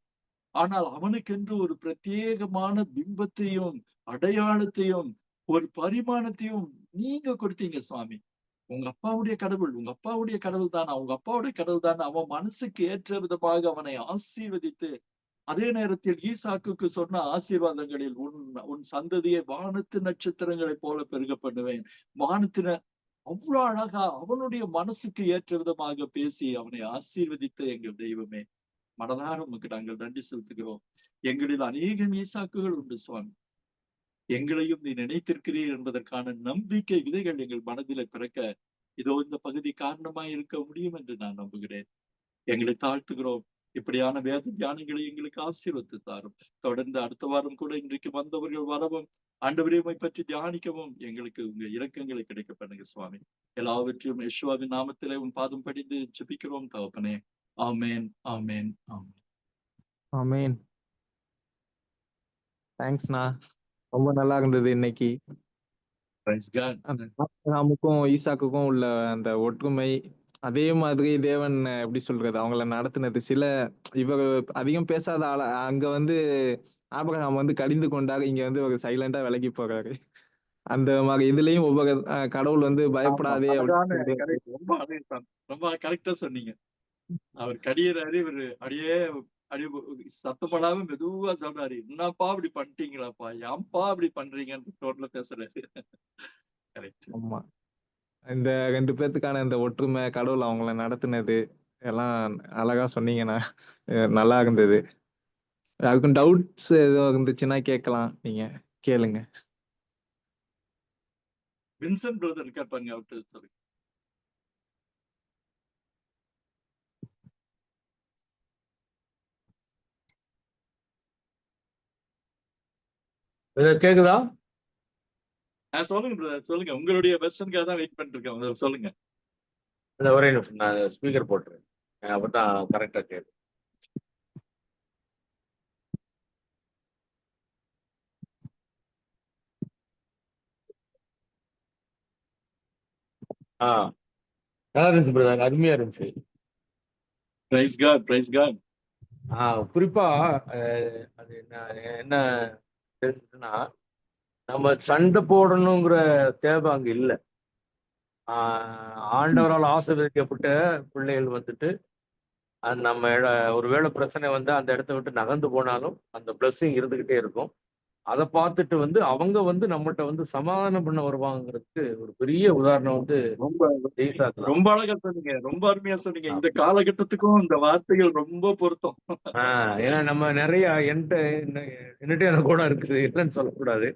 ஆனால் அவனுக்கென்று ஒரு பிரத்யேகமான பிம்பத்தையும் அடையாளத்தையும் ஒரு பரிமாணத்தையும் நீங்க கொடுத்தீங்க சுவாமி. உங்க அப்பாவுடைய கடவுள் தானே, உங்க அப்பாவுடைய கடவுள் தானே. அவன் மனசுக்கு ஏற்ற விதமாக அவனை ஆசீர்வதித்து, அதே நேரத்தில் ஈசாக்குக்கு சொன்ன ஆசீர்வாதங்களில் உன் சந்ததியை வானத்து நட்சத்திரங்களை போல பெருக பண்ணுவேன். வானத்தின அவ்வளவு அழகா அவனுடைய மனசுக்கு ஏற்ற விதமாக பேசி அவனை ஆசீர்வதித்த எங்கள் தெய்வமே, மனதார உமக்கு நாங்கள் நன்றி செலுத்துகிறோம். எங்களில் அநேகம் ஈசாக்குகள் உண்டு சுவாமி. எங்களையும் நீ நினைத்திருக்கிறீர் என்பதற்கான நம்பிக்கை விதைகள் எங்கள் மனதில பிறக்க இதோ இந்த பகுதி காரணமாய் இருக்க முடியும் என்று நான் நம்புகிறேன். எங்களை தாழ்த்துகிறோம். இப்படியான வேத தியானங்களை எங்களுக்கு ஆசீர்வதித்து தாரும். தொடர்ந்து அடுத்த வாரம் கூட இன்றைக்கு வந்தவர்கள் வரவும், ஆண்டவரையுமை பற்றி தியானிக்கவும் எங்களுக்கு உங்க இரக்கங்களை கிடைக்க பண்ணுங்க சுவாமி. எல்லாவற்றையும் யெகோவாவின் நாமத்திலே உன் பாதம் படிந்து ஜெபிக்கிறோம் தகப்பனே. ஆமேன், ஆமேன், ஆமேன். ஆமேன். தேங்க்ஸ்ண்ணா. ரொம்ப நல்லா இருந்தது இன்னைக்கு. ஆபிரகாமுக்கும் ஈசாக்குக்கும் உள்ள அந்த ஒற்றுமை, அதே மாதிரி தேவன் எப்படி சொல்றது அவங்கள நடத்தினது. இவர் அதிகம் பேசாத ஆள அங்க ஆபிரகாம் கடிந்து கொண்டாரு, இங்க ஒரு சைலண்டா விலகி போறாரு. அந்த மாதிரி இதுலயும் ஒவ்வொரு கடவுள் பயப்படாதே ரொம்ப கரெக்டா சொன்னீங்க. அவர் கடியறாரு, இவரு அப்படியே சத்தப்படாம மெதுவா சொல்றாரு, என்னப்பா அப்படி பண்ணிட்டீங்களாப்பா, ஏன்பா அப்படி பண்றீங்கன்னு டோட்டலா பேசுறாரு. ஆமா, இந்த 2 பேத்துக்கான இந்த ஒற்றுமை, கடவுள் அவங்கள நடத்தினது எல்லாம் அழகா சொன்னீங்கண்ணா. நல்லா இருந்தது. யாருக்கும் டவுட்ஸ் எதுவும் இருந்துச்சுன்னா கேட்கலாம், நீங்க கேளுங்க. வின்சென்ட் பிரதர் இருக்கார் பாருங்க, அவர்கிட்ட சொல்லுங்க. கேக்குதா? சொல்லுங்க பிரதர், சொல்லுங்க. உங்களுடைய வெர்ஷனுக்காக தான் வெயிட் பண்ணிட்டு இருக்கேன். சொல்லுங்க. ஒரே நிமிஷம், நான் ஸ்பீக்கர் போட்டுறேன். அப்பதான் கரெக்டா கேட்கும். நல்லா இருந்துச்சு பிரதர், அருமையா இருந்துச்சு. Praise God, praise God. குறிப்பா அது என்ன தெரிஞ்சுன்னா, நம்ம சண்டை போடணுங்கிற தேவை அங்க இல்லை. ஆண்டவரால் ஆசீர்வதிக்கப்பட்ட பிள்ளைகள் நம்ம ஒருவேளை பிரச்சனை அந்த இடத்த விட்டு நகர்ந்து போனாலும் அந்த பிளஸ்ஸிங் இருந்துகிட்டே இருக்கும். அதை பார்த்துட்டு அவங்க நம்மகிட்ட சமாதானம் பண்ண வருவாங்கிறதுக்கு ஒரு பெரிய உதாரணம் ரொம்ப அழகா சொன்னீங்க, ரொம்ப அருமையா சொன்னீங்க. இந்த காலகட்டத்துக்கும் இந்த வார்த்தைகள் ரொம்ப பொருத்தம். ஏன்னா நம்ம நிறைய என்னட்டே எனக்கு கூட இருக்குது, இல்லைன்னு சொல்லக்கூடாது.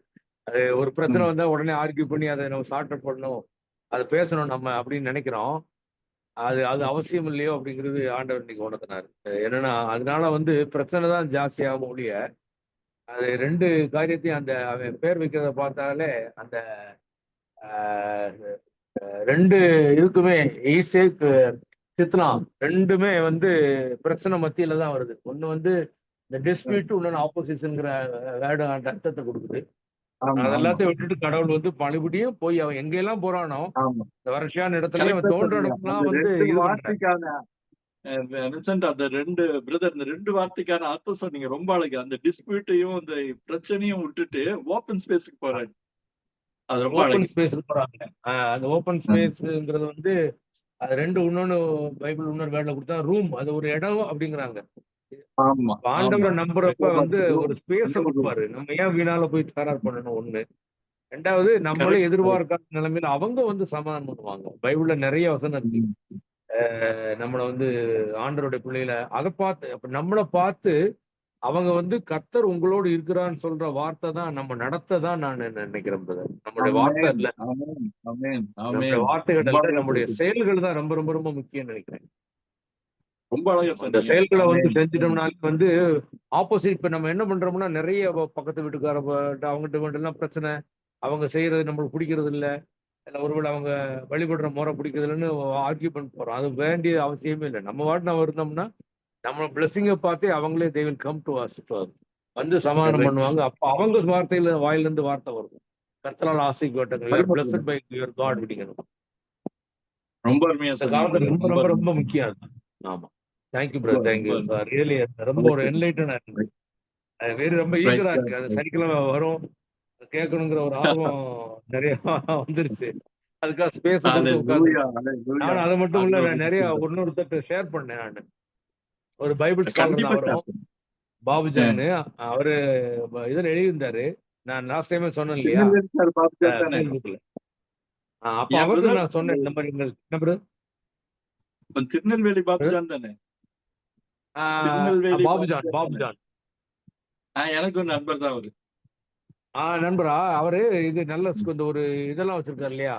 அது ஒரு பிரச்சனை வந்தா உடனே ஆர்கியூ பண்ணி அதை நம்ம சார்ட் பண்ணணும், அதை பேசணும் நம்ம அப்படின்னு நினைக்கிறோம். அது அவசியம் இல்லையோ அப்படிங்கிறது ஆண்டவர் இன்னைக்கு உணர்த்தினார். என்னன்னா அதனால பிரச்சனை தான் ஜாஸ்தியாகும் ஒழிய, அது 2 காரியத்தையும் அவன் பேர் வைக்கிறத பார்த்தாலே அந்த 2 இருக்குமே, ஈசேக், சித்னாம், 2மே பிரச்சனை மத்தியில தான் வருது. ஒண்ணு இந்த டிஸ்பியூட், இன்னொன்னு ஆப்போசிஷன்ங்கிற வேர்டு அந்த அர்த்தத்தை கொடுக்குது. அதெல்லாத்தையும் விட்டுட்டு கடவுள் மறுபடியும் போய் அவன் எங்கெல்லாம் போறானோ, இந்த வறட்சியான இடத்துல அவன் தோன்ற இடம்லாம் வின்சென்ட், அந்த ரெண்டு பிரதர், இந்த ரெண்டு வார்த்தைக்கான அர்த்தம் சொன்னீங்க, ரொம்ப அழகு. அந்த டிஸ்பியூட்டையும் அந்த பிரச்சனையும் விட்டுட்டு ஓப்பன் ஸ்பேஸுக்கு போறாரு. அது ரொம்ப ஓப்பன் அழகு. ஸ்பேஸ்க்கு போறாங்க. அந்த ஓப்பன் ஸ்பேஸ்ங்கிறது வந்து அது ரெண்டு இன்னொன்னு பைபிள் இன்னொரு வேர்ட்ல கொடுத்தா ரூம், அது ஒரு இடம் அப்படிங்கிறாங்க. ஆமா, ஆமா. ஆண்டவரை நம்புறப்ப வந்து ஒரு ஸ்பேஸ கொடுப்பாரு. நம்ம ஏன் வீணால போய் தகராறு பண்ணணும் ஒண்ணு. ரெண்டாவது நம்மளே கரெக்ட். எதிர்பார்க்காத நிலைமையில அவங்க வந்து சமாதானம் பண்ணுவாங்க. பைபிள்ல நிறைய வசனம் இருக்கு. நம்மள வந்து ஆண்டவருடைய பிள்ளைகளை அதை பார்த்து அப்ப நம்மளை பார்த்து அவங்க வந்து கர்த்தர் உங்களோடு இருக்கிறான்னு சொல்ற வார்த்தை தான் நம்ம நடத்த தான் நான் நினைக்கிறேன் brother. நம்மளுடைய வார்த்தை இல்ல, ஆமென், ஆமென், நம்மளுடைய ஆமென். வார்த்தைகள் ரொம்ப இல்ல, அழகா நம்முடைய சொல்றீங்க. செயல்கள் தான் ரொம்ப ரொம்ப ரொம்ப முக்கியம் நினைக்கிறேன். ரொம்ப அழகா அந்த சொன்னீங்க. செயல்களை வந்து ஆமென். செஞ்சிட்டோம்னாலே வந்து ஆப்போசிட். இப்ப நம்ம என்ன பண்றோம்னா நிறைய பக்கத்து வீட்டுக்கார அவங்ககிட்ட எல்லாம் பிரச்சனை, அவங்க செய்யறது நம்மளுக்கு பிடிக்கிறது இல்ல, இல்ல ஒருவேளை அவங்க வழிபடுற முறை பிடிக்கிறது இல்லைன்னு ஆர்கியூ பண்ண போறோம். அது வேண்டிய அவசியமே இல்லை. நம்ம வாட்டு நம்ம இருந்தோம்னா நம்ம பிளஸிங்கை பார்த்தே அவங்களே they will come to us வந்து சமாதானம் Correct. பண்ணுவாங்க. அப்ப அவங்க வார்த்தையில வாயிலிருந்து வார்த்தை வரும், கர்த்தரால் ஆசீர்வதிக்கப்பட்டவர்கள், you are blessed by your God அப்படிங்கிறது. ரொம்ப அருமையா இந்த சொன்னீங்க காலத்துல brother. ரொம்ப ரொம்ப ரொம்ப அருமையா ரொம்ப சொன்னீங்க. முக்கியம் அது. ஆமா, தேங்க்யூ ரொம்ப பிரதர், தேங்க்யூ ரொம்ப ரியலி. ரொம்ப ஒரு என்லைட்டனா இருக்கு. அது வேறு ரொம்ப Praise ஈகரா God. இருக்கு. அது சனிக்கிழமை வரும் கேட்கணுங்கிற ஒரு ஆர்வம் நிறைய வந்துருச்சு. அதுக்காக ஸ்பேஸ கொடுத்து உட்கார்ந்து Hallelujah, hallelujah. நானும் அது மட்டும் இல்ல, ஆண்டவருக்கு நான் நிறைய ஸ்தோத்திரம். இன்னொருத்தர் ஷேர் பண்ணேன். நான் ஒரு பைபிள் ஸ்காலர் கண்டிப்பா அவரும் கேட்போம். பாபுஜான்னு அவரு இதுல எழுதியிருந்தாரு. நான் லாஸ்ட் டைமே சொன்னேன் இல்லையா திருநெல்வேலி சார் பாத்துட்டு தானே? ஃபேஸ்புக்ல. அப்ப ஏன் அவர்கிட்ட பிரதர்? நான் சொன்னேன் இந்த மாதிரி என்ன brother? திருநெல்வேலி பாபுஜான் தானே? ஆஹ் திருநெல்வேலி பாபுஜான் பாபுஜான் தானே? பாபுஜான் எனக்கு ஒரு நண்பர் தான் அவரு. நண்பரா அவரு. இது நல்ல இந்த ஒரு இதெல்லாம் வச்சிருக்காரு இல்லையா,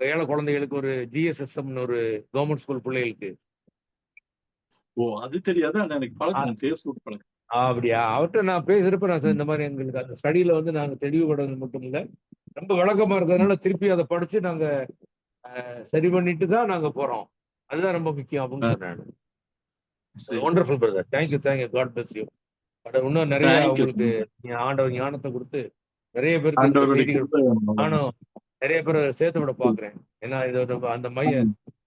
ஏழை குழந்தைகளுக்கு ஒரு GSSMன்னு ஒரு கவர்மெண்ட் ஸ்கூல் பிள்ளைகளுக்கு. ஓ, அது தெரியாது. ஆனா எனக்கு பழக்கம், பேஸ்புக் பழக்கம். அப்படியா? அவர்கிட்ட நான் பேசுறப்ப நான் சொன்னேன், இந்த மாதிரி எங்களுக்கு அந்த ஸ்டடியில வந்து நாங்க தெளிவுபடுறது மட்டும் இல்ல, ரொம்ப விளக்கமா இருக்கிறதுனால திருப்பி அதை படிச்சு நாங்க சரி பண்ணிட்டு தான் நாங்க போறோம். அதுதான் ரொம்ப முக்கியம் அப்படின்னு சொன்னேன். சரி. Wonderful brother, thank you thank you, God bless you. But இன்னும் நிறைய Thank you. உங்களுக்கு ஆண்டவர் ஞானத்தை கொடுத்து நிறைய பேருக்கு இந்த ஆண்டவருடைய செய்திகள் கிருபை. நானும் நிறைய பேரை சேர்த்து விட பாக்குறேன். ஏன்னா இது அந்த ஆமா.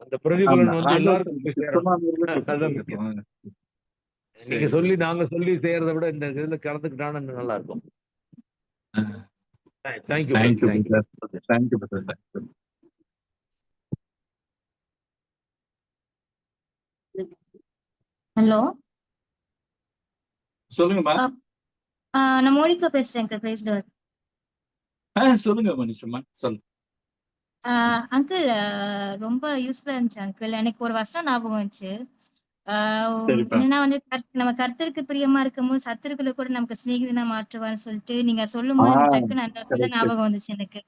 அந்த பிரதிபலன் ஆமா. வந்து எல்லாருக்கும் ஆண்டவருக்கு போய் சேரணும். சுத்தமானவர்களுக்கு அதுதான் முக்கியம். கொடுக்கணும். நீங்க சரி. நாங்க சொல்லி செய்யறதை விட இந்த இதுல கலந்துக்கிட்டான்னு நல்லா இருக்கும். Thank you Thank you, thank you. brother. Thank you, brother. Thank you. Hello, சொல்லுங்கம்மா. நான் மோனிகா பேசுறேன். Praise Lord. சொல்லுங்க மனுஷம்மா, சொல்லு. அங்கிள், ரொம்ப யூஸ்ஃபுல்லா இருந்துச்சு அங்கிள். எனக்கு ஒரு வசனம் ஞாபகம் வந்துச்சு. சரிப்பா. என்னன்னா வந்து நம்ம கர்த்தருக்கு பிரியமா இருக்கும்போது சத்துருக்களை கூட நமக்கு சிநேகிதனா மாற்றுவான்னு சொல்லிட்டு நீங்க சொல்லும் போது எனக்கு டக்குன்னு அந்த வசனம் correct. ஞாபகம் வந்துச்சு எனக்கு.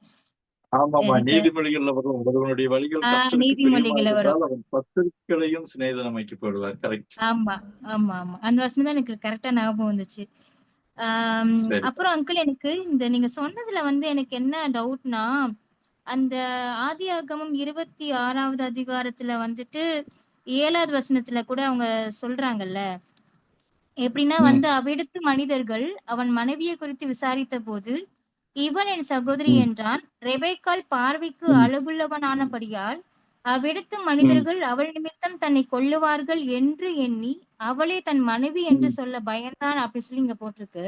ஆமாமா, எனக்கு நீதிமொழிகள்ல வரும், ஒருவனுடைய வழிகள் கர்த்தருக்கு பிரியமா நீதிமொழிகளை வரும். இருந்தால் அவன் சத்துருக்களையும் சிநேகிதனாக்கி போடுவார். கரெக்ட். ஆமா ஆமா ஆமா, அந்த வசனம் தான் எனக்கு கரெக்டா ஞாபகம் வந்துச்சு. சரி. அப்புறம் அங்கிள், எனக்கு இந்த நீங்க சொன்னதுல வந்து எனக்கு என்ன டவுட்னா, அந்த ஆதியாகமம் 26வது அதிகாரத்துல வந்துட்டு 7வது வசனத்துல கூட அவங்க சொல்றாங்கல்ல, எப்படின்னா வந்து அவ்விடத்து மனிதர்கள் அவன் மனைவியை குறித்து விசாரித்த போது, இவன் என் சகோதரி என்றான். ரெபெக்காள் பார்வைக்கு அழகுள்ளவனானபடியால் அவ்விடத்து மனிதர்கள் அவள் நிமித்தம் தன்னை கொல்லுவார்கள் என்று எண்ணி அவளே தன் மனைவி என்று சொல்ல பயந்தான் அப்படி சொல்லி இங்க போட்டிருக்கு.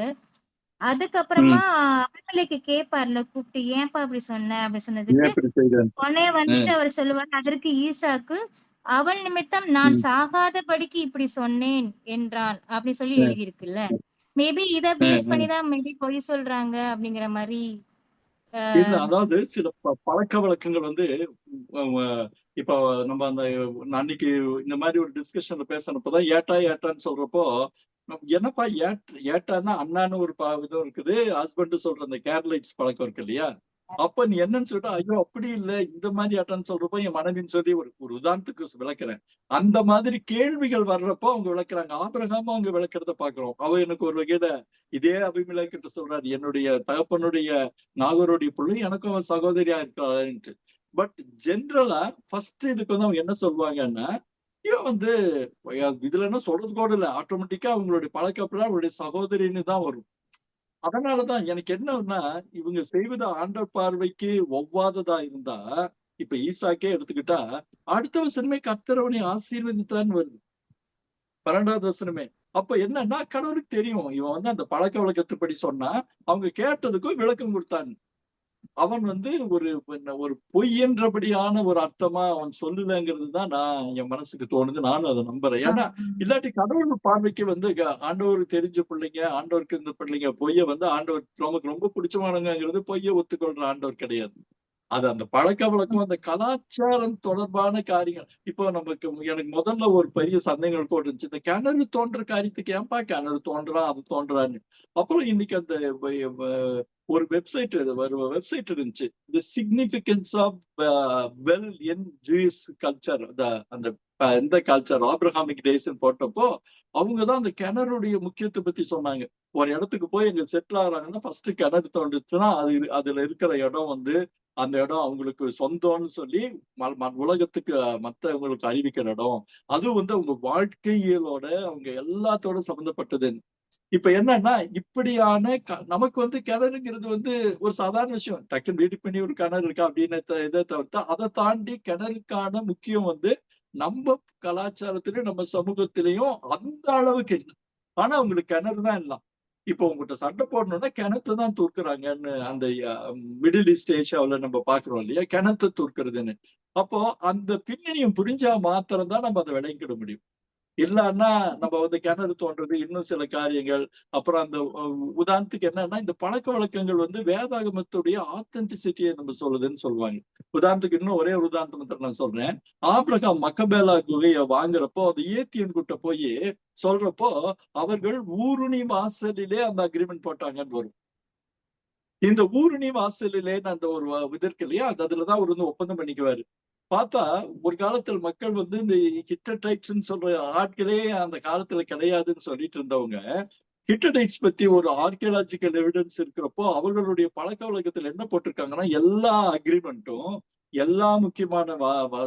அதுக்கப்புறமா அபிமெலேக்கு கேட்பார்ல கூப்பிட்டு, ஏன்பா அப்படி சொன்ன அப்படி சொன்னதுக்கு உடனே வந்துட்டு அவர் சொல்லுவார், அதற்கு ஈசாக்கு, அவள் நிமித்தம் நான் சாகாதபடிக்கு இப்படி சொன்னேன் என்றான் அப்படி சொல்லி எழுதியிருக்குல்ல. மேபி இத பேஸ் பண்ணிதான் மேபி பொய் சொல்றாங்க அப்படிங்கிற மாதிரி. இல்ல, அதாவது சில பழக்க வழக்கங்கள் வந்து இப்ப நம்ம அந்த அன்னைக்கு இந்த மாதிரி ஒரு டிஸ்கஷன்ல பேசினப்பதான் ஏட்டான்னு சொல்றப்போ, என்னப்பா ஏட்டான்னா அண்ணான்னு ஒரு இதுவும் இருக்குது, ஹஸ்பண்ட் சொல்ற அந்த கேர்லைட்ஸ் பழக்கம் இருக்கு இல்லையா? அப்ப நீ என்னன்னு சொல்லிட்டு, ஐயோ அப்படி இல்ல, இந்த மாதிரி ஏட்டான்னு சொல்றப்போ என் மனைவின்னு சொல்லி ஒரு உதாரணத்துக்கு விளக்குறேன். அந்த மாதிரி கேள்விகள் வர்றப்போ அவங்க விளக்குறாங்க. ஆபிரகாமும் அவங்க விளக்குறத பாக்குறோம். அவ எனக்கு ஒரு வகையில இதே அபிமெலேக்கு சொல்றாரு, என்னுடைய தகப்பனுடைய நாகருடைய பிள்ளை எனக்கும் அவன் சகோதரியா இருக்கான்ட்டு. பட் ஜென்ரலா ஃபர்ஸ்ட் இதுக்கு வந்து அவங்க என்ன சொல்லுவாங்கன்னா, இவன் வந்து இதுல என்ன சொல்றது கூட இல்ல, ஆட்டோமேட்டிக்கா அவங்களுடைய பழக்கப்பட அவருடைய சகோதரின்னு தான் வரும். அதனாலதான் எனக்கு என்னன்னா, இவங்க செய்வது ஆண்டவர் பார்வைக்கு ஒவ்வாததா இருந்தா, இப்ப ஈசாக்கே எடுத்துக்கிட்டா அடுத்த வசனமே கர்த்தர் அவனை ஆசீர்வதித்தான்னு வருது. 12வது வசனமே. அப்ப என்னன்னா கடவுளுக்கு தெரியும் இவன் வந்து அந்த பழக்க வழக்கத்துப்படி சொன்னா அவங்க கேட்டதுக்கும் விளக்கம் கொடுத்தான். அவன் வந்து ஒரு பொய் என்றபடியான ஒரு அர்த்தமா அவன் சொல்லலங்கிறது தான் என் மனசுக்கு தோணுது. நானும் அதை நம்புறேன். ஏன்னா இல்லாட்டி கடவுள் பார்வைக்கு வந்து ஆண்டவருக்கு தெரிஞ்ச பிள்ளைங்க, ஆண்டவருக்கு இந்த பிள்ளைங்க பொய்ய வந்து ஆண்டவர் நமக்கு ரொம்ப பிடிச்சமானங்கிறது பொய்ய ஒத்துக்கொள்ற ஆண்டவர் கிடையாது. அது அந்த பழக்க வழக்கம், அந்த கலாச்சாரம் தொடர்பான காரியங்கள். இப்போ எனக்கு முதல்ல ஒரு பெரிய சந்தேகங்கள் கூட இருந்துச்சு. இந்த கிணறு தோன்ற காரியத்துக்கு ஏன்பா கிணறு தோன்றான் அது தோன்றான்னு. அப்புறம் இன்னைக்கு அந்த ஒரு வெப்சைட் வெப்சைட் இருந்துச்சு. The significance of well in Jewish culture. அந்த எந்த கல்ச்சர் ஆப்ரஹாமிக் டேஸ்ன்னு போட்டப்போ அவங்கதான் அந்த கிணறுடைய முக்கியத்துவத்தை பத்தி சொன்னாங்க. ஒரு இடத்துக்கு போய் எங்க செட்டில் ஆகுறாங்கன்னா ஃபர்ஸ்ட் கிணறு தோன்றுச்சுன்னா அதுல இருக்கிற இடம் வந்து அந்த இடம் அவங்களுக்கு சொந்தம்னு சொல்லி உலகத்துக்கு மத்தவங்களுக்கு அறிவிக்கிற இடம். அது வந்து அவங்க வாழ்க்கையிலோட அவங்க எல்லாத்தோட சம்பந்தப்பட்டது. இப்ப என்னன்னா இப்படியான நமக்கு வந்து கிணறுங்கிறது வந்து ஒரு சாதாரண விஷயம். டக்குன்னு வீட்டுக்கு பண்ணி ஒரு கிணறு இருக்கா அப்படின்னு இதை தவிர்த்தா அதை தாண்டி கிணறுக்கான முக்கியம் வந்து நம்ம கலாச்சாரத்திலயும் நம்ம சமூகத்திலையும் அந்த அளவுக்கு இல்லை. ஆனா அவங்களுக்கு கிணறு தான் எல்லாம். இப்போ உங்ககிட்ட சண்டை போடணும்னா கிணத்தை தான் தூக்குறாங்கன்னு அந்த மிடில் ஈஸ்ட் ஏஷியாவுல நம்ம பாக்குறோம் இல்லையா, கிணத்தை தூக்குறதுன்னு. அப்போ அந்த பின்னணியும் புரிஞ்சா மாத்திரம் தான் நம்ம அதை விளங்கிட முடியும். இல்லன்னா நம்ம வந்து கிணறு தோன்றது இன்னும் சில காரியங்கள். அப்புறம் அந்த உதாரணத்துக்கு என்னன்னா இந்த பழக்க வழக்கங்கள் வந்து வேதாகமத்துடைய ஆத்தென்டிசிட்டியை நம்ம சொல்லுதுன்னு சொல்லுவாங்க. உதாரணத்துக்கு இன்னும் ஒரே ஒரு உதாரணத்தை நான் சொல்றேன். ஆபிரகாம் மக்கபேலா குகையை வாங்குறப்போ அது ஏத்தியன் கிட்ட போய் சொல்றப்போ அவர்கள் ஊருணி வாசலிலே அந்த அக்ரிமெண்ட் போட்டாங்கன்னு வரும். இந்த ஊருணி வாசலிலேன்னு அந்த ஒரு இதற்கு இல்லையா, அதுலதான் அவர் வந்து ஒப்பந்தம் பண்ணிக்குவாரு. பார்த்தா ஒரு காலத்துல மக்கள் வந்து இந்த ஹிட்டடைட்ஸ்ன்னு சொல்ற ஆட்களே அந்த காலத்துல கிடையாதுன்னு சொல்லிட்டு இருந்தவங்க ஹிட்டடைட்ஸ் பத்தி ஒரு ஆர்கியலாஜிக்கல் எவிடன்ஸ் இருக்கிறப்போ அவர்களுடைய பழக்க வழக்கத்துல என்ன போட்டிருக்காங்கன்னா எல்லா அக்ரிமெண்ட்டும் எல்லா முக்கியமான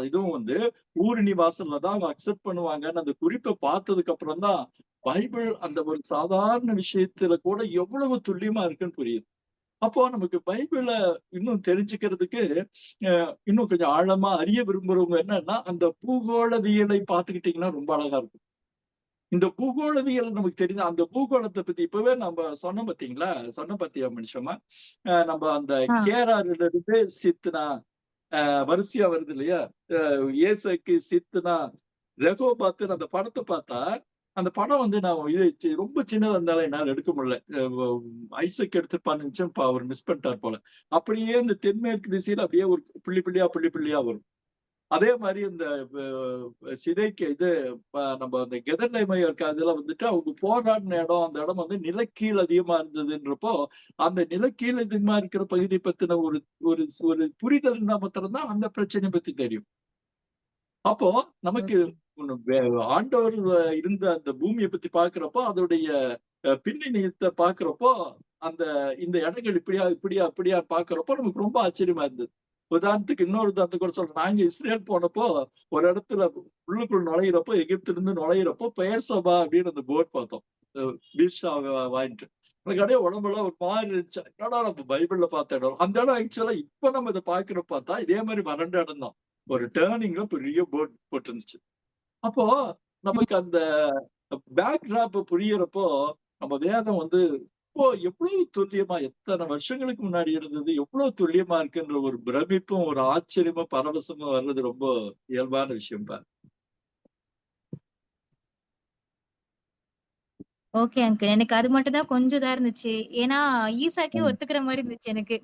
இதுவும் வந்து ஊரணி வாசல்ல தான் அவங்க அக்செப்ட் பண்ணுவாங்கன்னு அந்த குறிப்பை பார்த்ததுக்கு அப்புறம் தான் பைபிள் அந்த ஒரு சாதாரண விஷயத்துல கூட எவ்வளவு துல்லியமா இருக்குன்னு புரியுது. அப்போ நமக்கு பைபிளை இன்னும் தெரிஞ்சுக்கிறதுக்கு இன்னும் கொஞ்சம் ஆழமா அறிய விரும்புறவங்க என்னன்னா அந்த பூகோளவியலை பார்த்துக்கிட்டீங்கன்னா ரொம்ப அழகா இருக்கும். இந்த பூகோளவியல் நமக்கு தெரிஞ்ச அந்த பூகோளத்தை பத்தி இப்பவே நம்ம சொன்ன பாத்தியா மனுஷமா நம்ம அந்த கேராறுல இருந்து சித்னா வரிசையா வருது இல்லையா, ஏசைக்கு சித்னா ரெகோபாத்துன்னு அந்த படத்தை பார்த்தா அந்த படம் வந்து நான் இது ரொம்ப சின்னதா இருந்தாலும் என்னால எடுக்க முடியல. ஐசக் எடுத்துப்பான்னு அவர் மிஸ் பண்ணிட்டார் போல. அப்படியே இந்த தென்மேற்கு திசையில அப்படியே ஒரு புள்ளி புள்ளியா வரும். அதே மாதிரி இந்த சிதைக்கு இது நம்ம அந்த கெதர்லைமையா இருக்க அதுல வந்துட்டு அவங்க போராடின இடம், அந்த இடம் வந்து நிலக்கீழ் அதிகமா இருந்ததுன்றப்போ அந்த நிலக்கீழ் அதிகமா இருக்கிற பகுதி பத்தின ஒரு ஒரு ஒரு புரிதல் மாத்திரம் தான் அந்த பிரச்சனை பத்தி தெரியும். அப்போ நமக்கு ஆண்டவர் இருந்த அந்த பூமியை பத்தி பாக்குறப்போ அதோடைய பின்னணியத்தை பாக்குறப்போ இந்த இடங்கள் இப்படியா பாக்குறப்போ நமக்கு ரொம்ப ஆச்சரியமா இருந்தது. உதாரணத்துக்கு இன்னொரு உதாரணத்தை கூட சொல்றேன். நாங்க இஸ்ரேல் போனப்போ ஒரு இடத்துல உள்ளுக்குள் நுழையிறப்போ எகிப்துல இருந்து நுழையிறப்போ பெயர் சபா அப்படின்னு அந்த போர்ட் பார்த்தோம். பீர்ஷா வாங்கிட்டு எனக்கு அப்படியே உடம்புல ஒரு மாதிரி இருந்துச்சு. என்னடா நம்ம பைபிள்ல பார்த்த இடம் அந்த இடம் ஆக்சுவலா இப்ப நம்ம இதை பாக்குற பார்த்தா இதே மாதிரி வறண்ட இடம் தான். ஒரு டேர்னிங்ல பெரிய போர்ட் போட்டு இருந்துச்சு. அப்போ நமக்கு அந்த பேக்ராப் புரியறப்போ நம்ம வேதம் வந்து எவ்வளவு துல்லியமா எத்தனை வருஷங்களுக்கு முன்னாடி இருந்தது எவ்வளவு துல்லியமா இருக்குன்ற ஒரு பிரமிப்பும் ஒரு ஆச்சரியமும் பரவசமும் வர்றது ரொம்ப இயல்பான விஷயம் தான். ஓகே அங்கிள், எனக்கு அது மட்டும் தான் கொஞ்சம் இதா இருந்துச்சு. ஏன்னா ஈசாக்கே ஒத்துக்கிற மாதிரி இருந்துச்சு எனக்கு.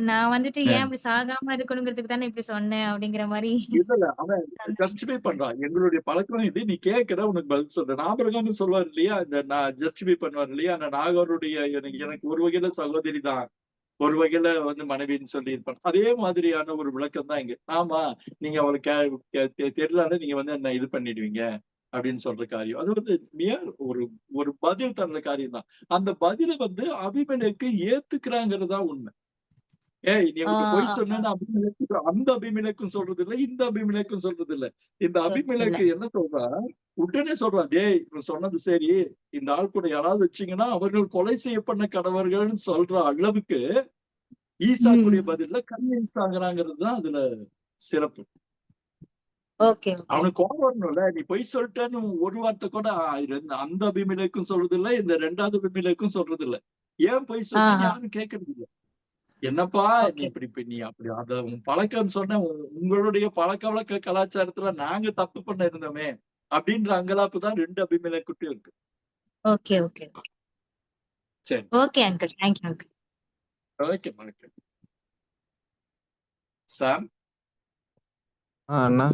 நான் வந்துட்டு ஏன் இப்படி சாகாம இருக்கணுங்கிறதுக்கு தானே இப்படி சொன்னேன் அப்படிங்கிற மாதிரி. இல்ல அவன் ஜஸ்டிஃபை பண்றான். எங்களுடைய பழக்கம் இது, நீ கேட்கிற உனக்கு பதில் சொல்றேன். ஆபிரகாம் சொல்வார் இல்லையா, இந்த நான் ஜஸ்டிஃபை பண்ணுவார் இல்லையா, அந்த நாகருடைய எனக்கு ஒரு வகையில சகோதரி தான், ஒரு வகையில வந்து மனைவின்னு சொல்லி இருப்பான். அதே மாதிரியான ஒரு விளக்கம் தான் இங்க. ஆமா, நீங்க அவளுக்கு தெரியல, நீங்க வந்து என்ன இது பண்ணிடுவீங்க அப்படின்னு சொல்ற காரியம். அது வந்து ஒரு பதில் தந்த காரியம் தான். அந்த பதில வந்து அபிமேலேக்கு ஏத்துக்கிறாங்கிறது தான் உண்மை. ஏய், நீ வந்து பொய் சொன்னா அந்த அபிமேலேக்கும் சொல்றது இல்ல, இந்த அபிமேலேக்கும் சொல்றது இல்ல. இந்த அபிமேலேக்கு என்ன சொல்றா, உடனே சொல்றான், டேய் சொன்னது சரி, இந்த ஆள் கூட யாராவது வச்சீங்கன்னா அவர்கள் கொலை செய்யப்பட்ட கடவர்கள்னு சொல்ற அளவுக்கு ஈசாக்குடைய பதில கன்வின்ஸ் ஆகுறாங்கிறது தான் அதுல சிறப்பு. ஓகே ஓகே அவனுக்கு கோபம் வரணும்ல. நீ பொய் சொல்லிட்டேன்னு ஒரு வார்த்தை கூட அந்த அபிமெலேக்கும் சொல்றது இல்ல, இந்த 2வது அபிமெலேக்கும் சொல்றது இல்ல. ஏன் பொய் சொன்னேன்னு யாரும் கேட்கறது இல்ல. என்னப்பா நீ ஓகே நீ அப்படி அத உன் பழக்கம்னு சொன்ன, உங்களுடைய பழக்க கலாச்சாரத்துல நாங்க தப்பு பண்ண இருந்தோமே அப்படின்ற அங்கலாப்பு தான் 2 அபிமெலேக்குட்டும் இருக்கு. ஓகே ஓகே சரி, okay uncle. Thank you uncle. Okay okay. Sam, அண்ணா.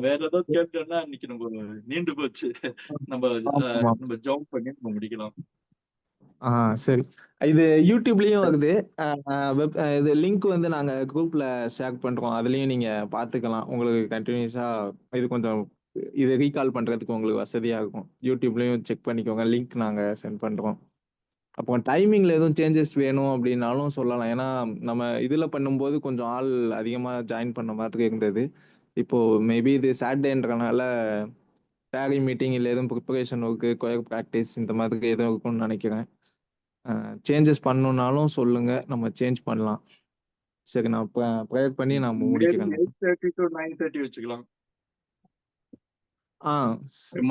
வேற ஏதாவது கேட்டோம்னா இன்னைக்கு நம்ம நீண்டு போச்சு. நம்ம ஆமா. நம்ம ஜம்ப் பண்ணி நம்ம முடிக்கலாம். சரி. இது யூடியூப்லயும் வருது. இது லிங்க் வந்து நாங்க குரூப்ல ஷேர் பண்றோம். அதுலயும் நீங்க பாத்துக்கலாம். உங்களுக்கு கண்டினியூஸா இது கொஞ்சம் இது ரீகால் பண்றதுக்கு உங்களுக்கு வசதியா இருக்கும். யூடியூப்லயும் செக் பண்ணிக்கோங்க. லிங்க் நாங்க சென்ட் பண்றோம். அப்போ டைமிங்ல எதுவும் சேஞ்சஸ் வேணும் அப்படின்னாலும் சொல்லலாம். ஏன்னா நம்ம இதுல பண்ணும்போது கொஞ்சம் ஆள் அதிகமா ஜாயின் பண்ண மாதிரி இருந்தது. இப்போ மேபி இது சாட்டர்டேன்றனால டேலி மீட்டிங் இல்ல எதுவும் ப்ரிப்பரேஷன் ஒர்க்கு, கொயர் பிராக்டிஸ் இந்த மாதிரி எதுவும் இருக்கும்னு நினைக்கிறேன். சேஞ்சஸ் பண்ணணும்னாலும் சொல்லுங்க. நம்ம சேஞ்ச் பண்ணலாம். சரி, நான் ப்ரேயர் பண்ணி நான் மேபி முடிக்கிறேன். 8:30 to 9:30 வச்சுக்கலாம். ஆ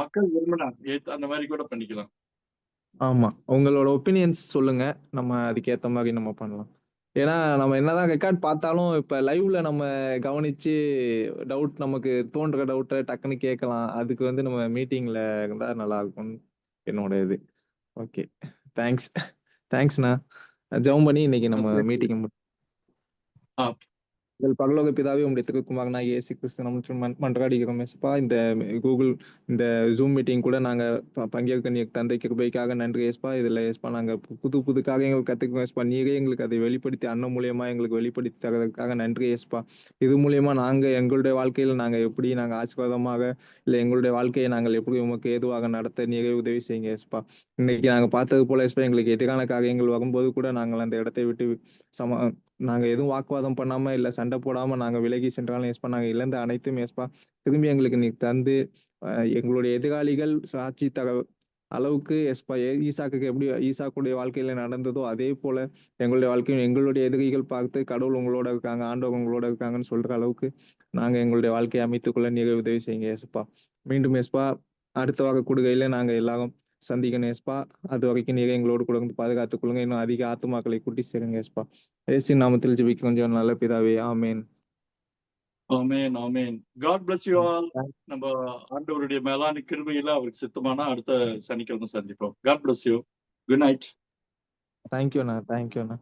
மக்கள் விரும்பினா அந்த மாதிரி கூட பண்ணிக்கலாம். ஆமா. உங்களோட ஒப்பீனியன்ஸ் சொல்லுங்க. நம்ம அதுக்கேத்த மாதிரி நம்ம பண்ணலாம். ஏன்னா நம்ம என்னதான் ரெக்கார்ட் பார்த்தாலும் இப்ப லைவ்ல நம்ம கவனிச்சு நமக்கு தோன்ற டவுட்டை டக்குன்னு கேட்கலாம். அதுக்கு வந்து நம்ம மீட்டிங்ல இருந்தா நல்லா இருக்கும்னு என்னோட இது. ஓகே. தேங்க்ஸ். தேங்க்ஸ்ண்ணா. ஜெபம் பண்ணி இன்னைக்கு நம்ம சரி. மீட்டிங் ஆ, எங்கள் பரலோக பிதாவே, உம்முடைய திருக்குமாரனாகிய இயேசு கிறிஸ்து நாமத்தில் மன்றாடுகிறோம் ஏசப்பா. இந்த கூகுள் இந்த ஜூம் மீட்டிங் கூட நாங்க பங்கேற்க நீர் தந்தை கிருபைக்காக நன்றி ஏசப்பா. இதுல ஏசப்பா நாங்க புது புது காரியங்கள் கத்துக்கிறோம் ஏசப்பா. நீரே எங்களுக்கு அதை வெளிப்படுத்தி அண்ணன் மூலியமா எங்களுக்கு வெளிப்படுத்தி தரதுக்காக நன்றி ஏசப்பா. இது மூலியமா நாங்க எங்களுடைய வாழ்க்கையில நாங்க எப்படி நாங்க ஆசீர்வாதமாக இல்ல எங்களுடைய வாழ்க்கையை நாங்கள் எப்படி உமக்கு ஏதுவாக நடத்த நீரே உதவி செய்யுங்க ஏசப்பா. இன்னைக்கு நாங்க பார்த்தது போல ஏசப்பா, எங்களுக்கு எதிரான காரியங்கள் வரும்போது கூட நாங்கள் அந்த இடத்தை விட்டு நாங்க எதுவும் வாக்குவாதம் பண்ணாம இல்ல சண்டை போடாம நாங்க விலகி சென்றாலும் ஏசப்பா, நாங்க இழந்த அனைத்தும் ஏசப்பா திரும்பி எங்களுக்கு நீ தந்து எங்களுடைய எதிராளிகள் சாட்சி தர அளவுக்கு ஏசப்பா, ஈசாக்குக்கு எப்படி ஈசாக்குடைய வாழ்க்கையில நடந்ததோ அதே போல எங்களுடைய வாழ்க்கையும் எங்களுடைய எதிரிகள் பார்த்து கடவுள் உங்களோட இருக்காங்க, ஆண்டவர் உங்களோட இருக்காங்கன்னு சொல்ற அளவுக்கு நாங்க எங்களுடைய வாழ்க்கையை அமைத்துக்கொள்ள நீங்க உதவி செய்யுங்க ஏசப்பா. மீண்டும் ஏசப்பா, அடுத்த வார கூடுகையில நாங்க எல்லாரும் சந்திக்கணும் ஏசப்பா. அது வரைக்கும் நீங்க எங்களோடு கூட இருந்து பாதுகாத்துக் கொள்ளுங்க. இன்னும் அதிக ஆத்துமாக்களை கூட்டி சேருங்க ஏசப்பா. இயேசுவின் நாமத்தில் ஜெபிக்கிறோம் ஜெபம் நல்ல பிதாவே. Amen. Amen, amen. God bless you all. நம்ம ஆண்டவருடைய மேலான கிருபையில அவருக்கு சித்தமானா அடுத்த சனிக்கிழமை சந்திப்போம். God bless you. Good night. தேங்க்யூண்ணா. தேங்க்யூண்ணா.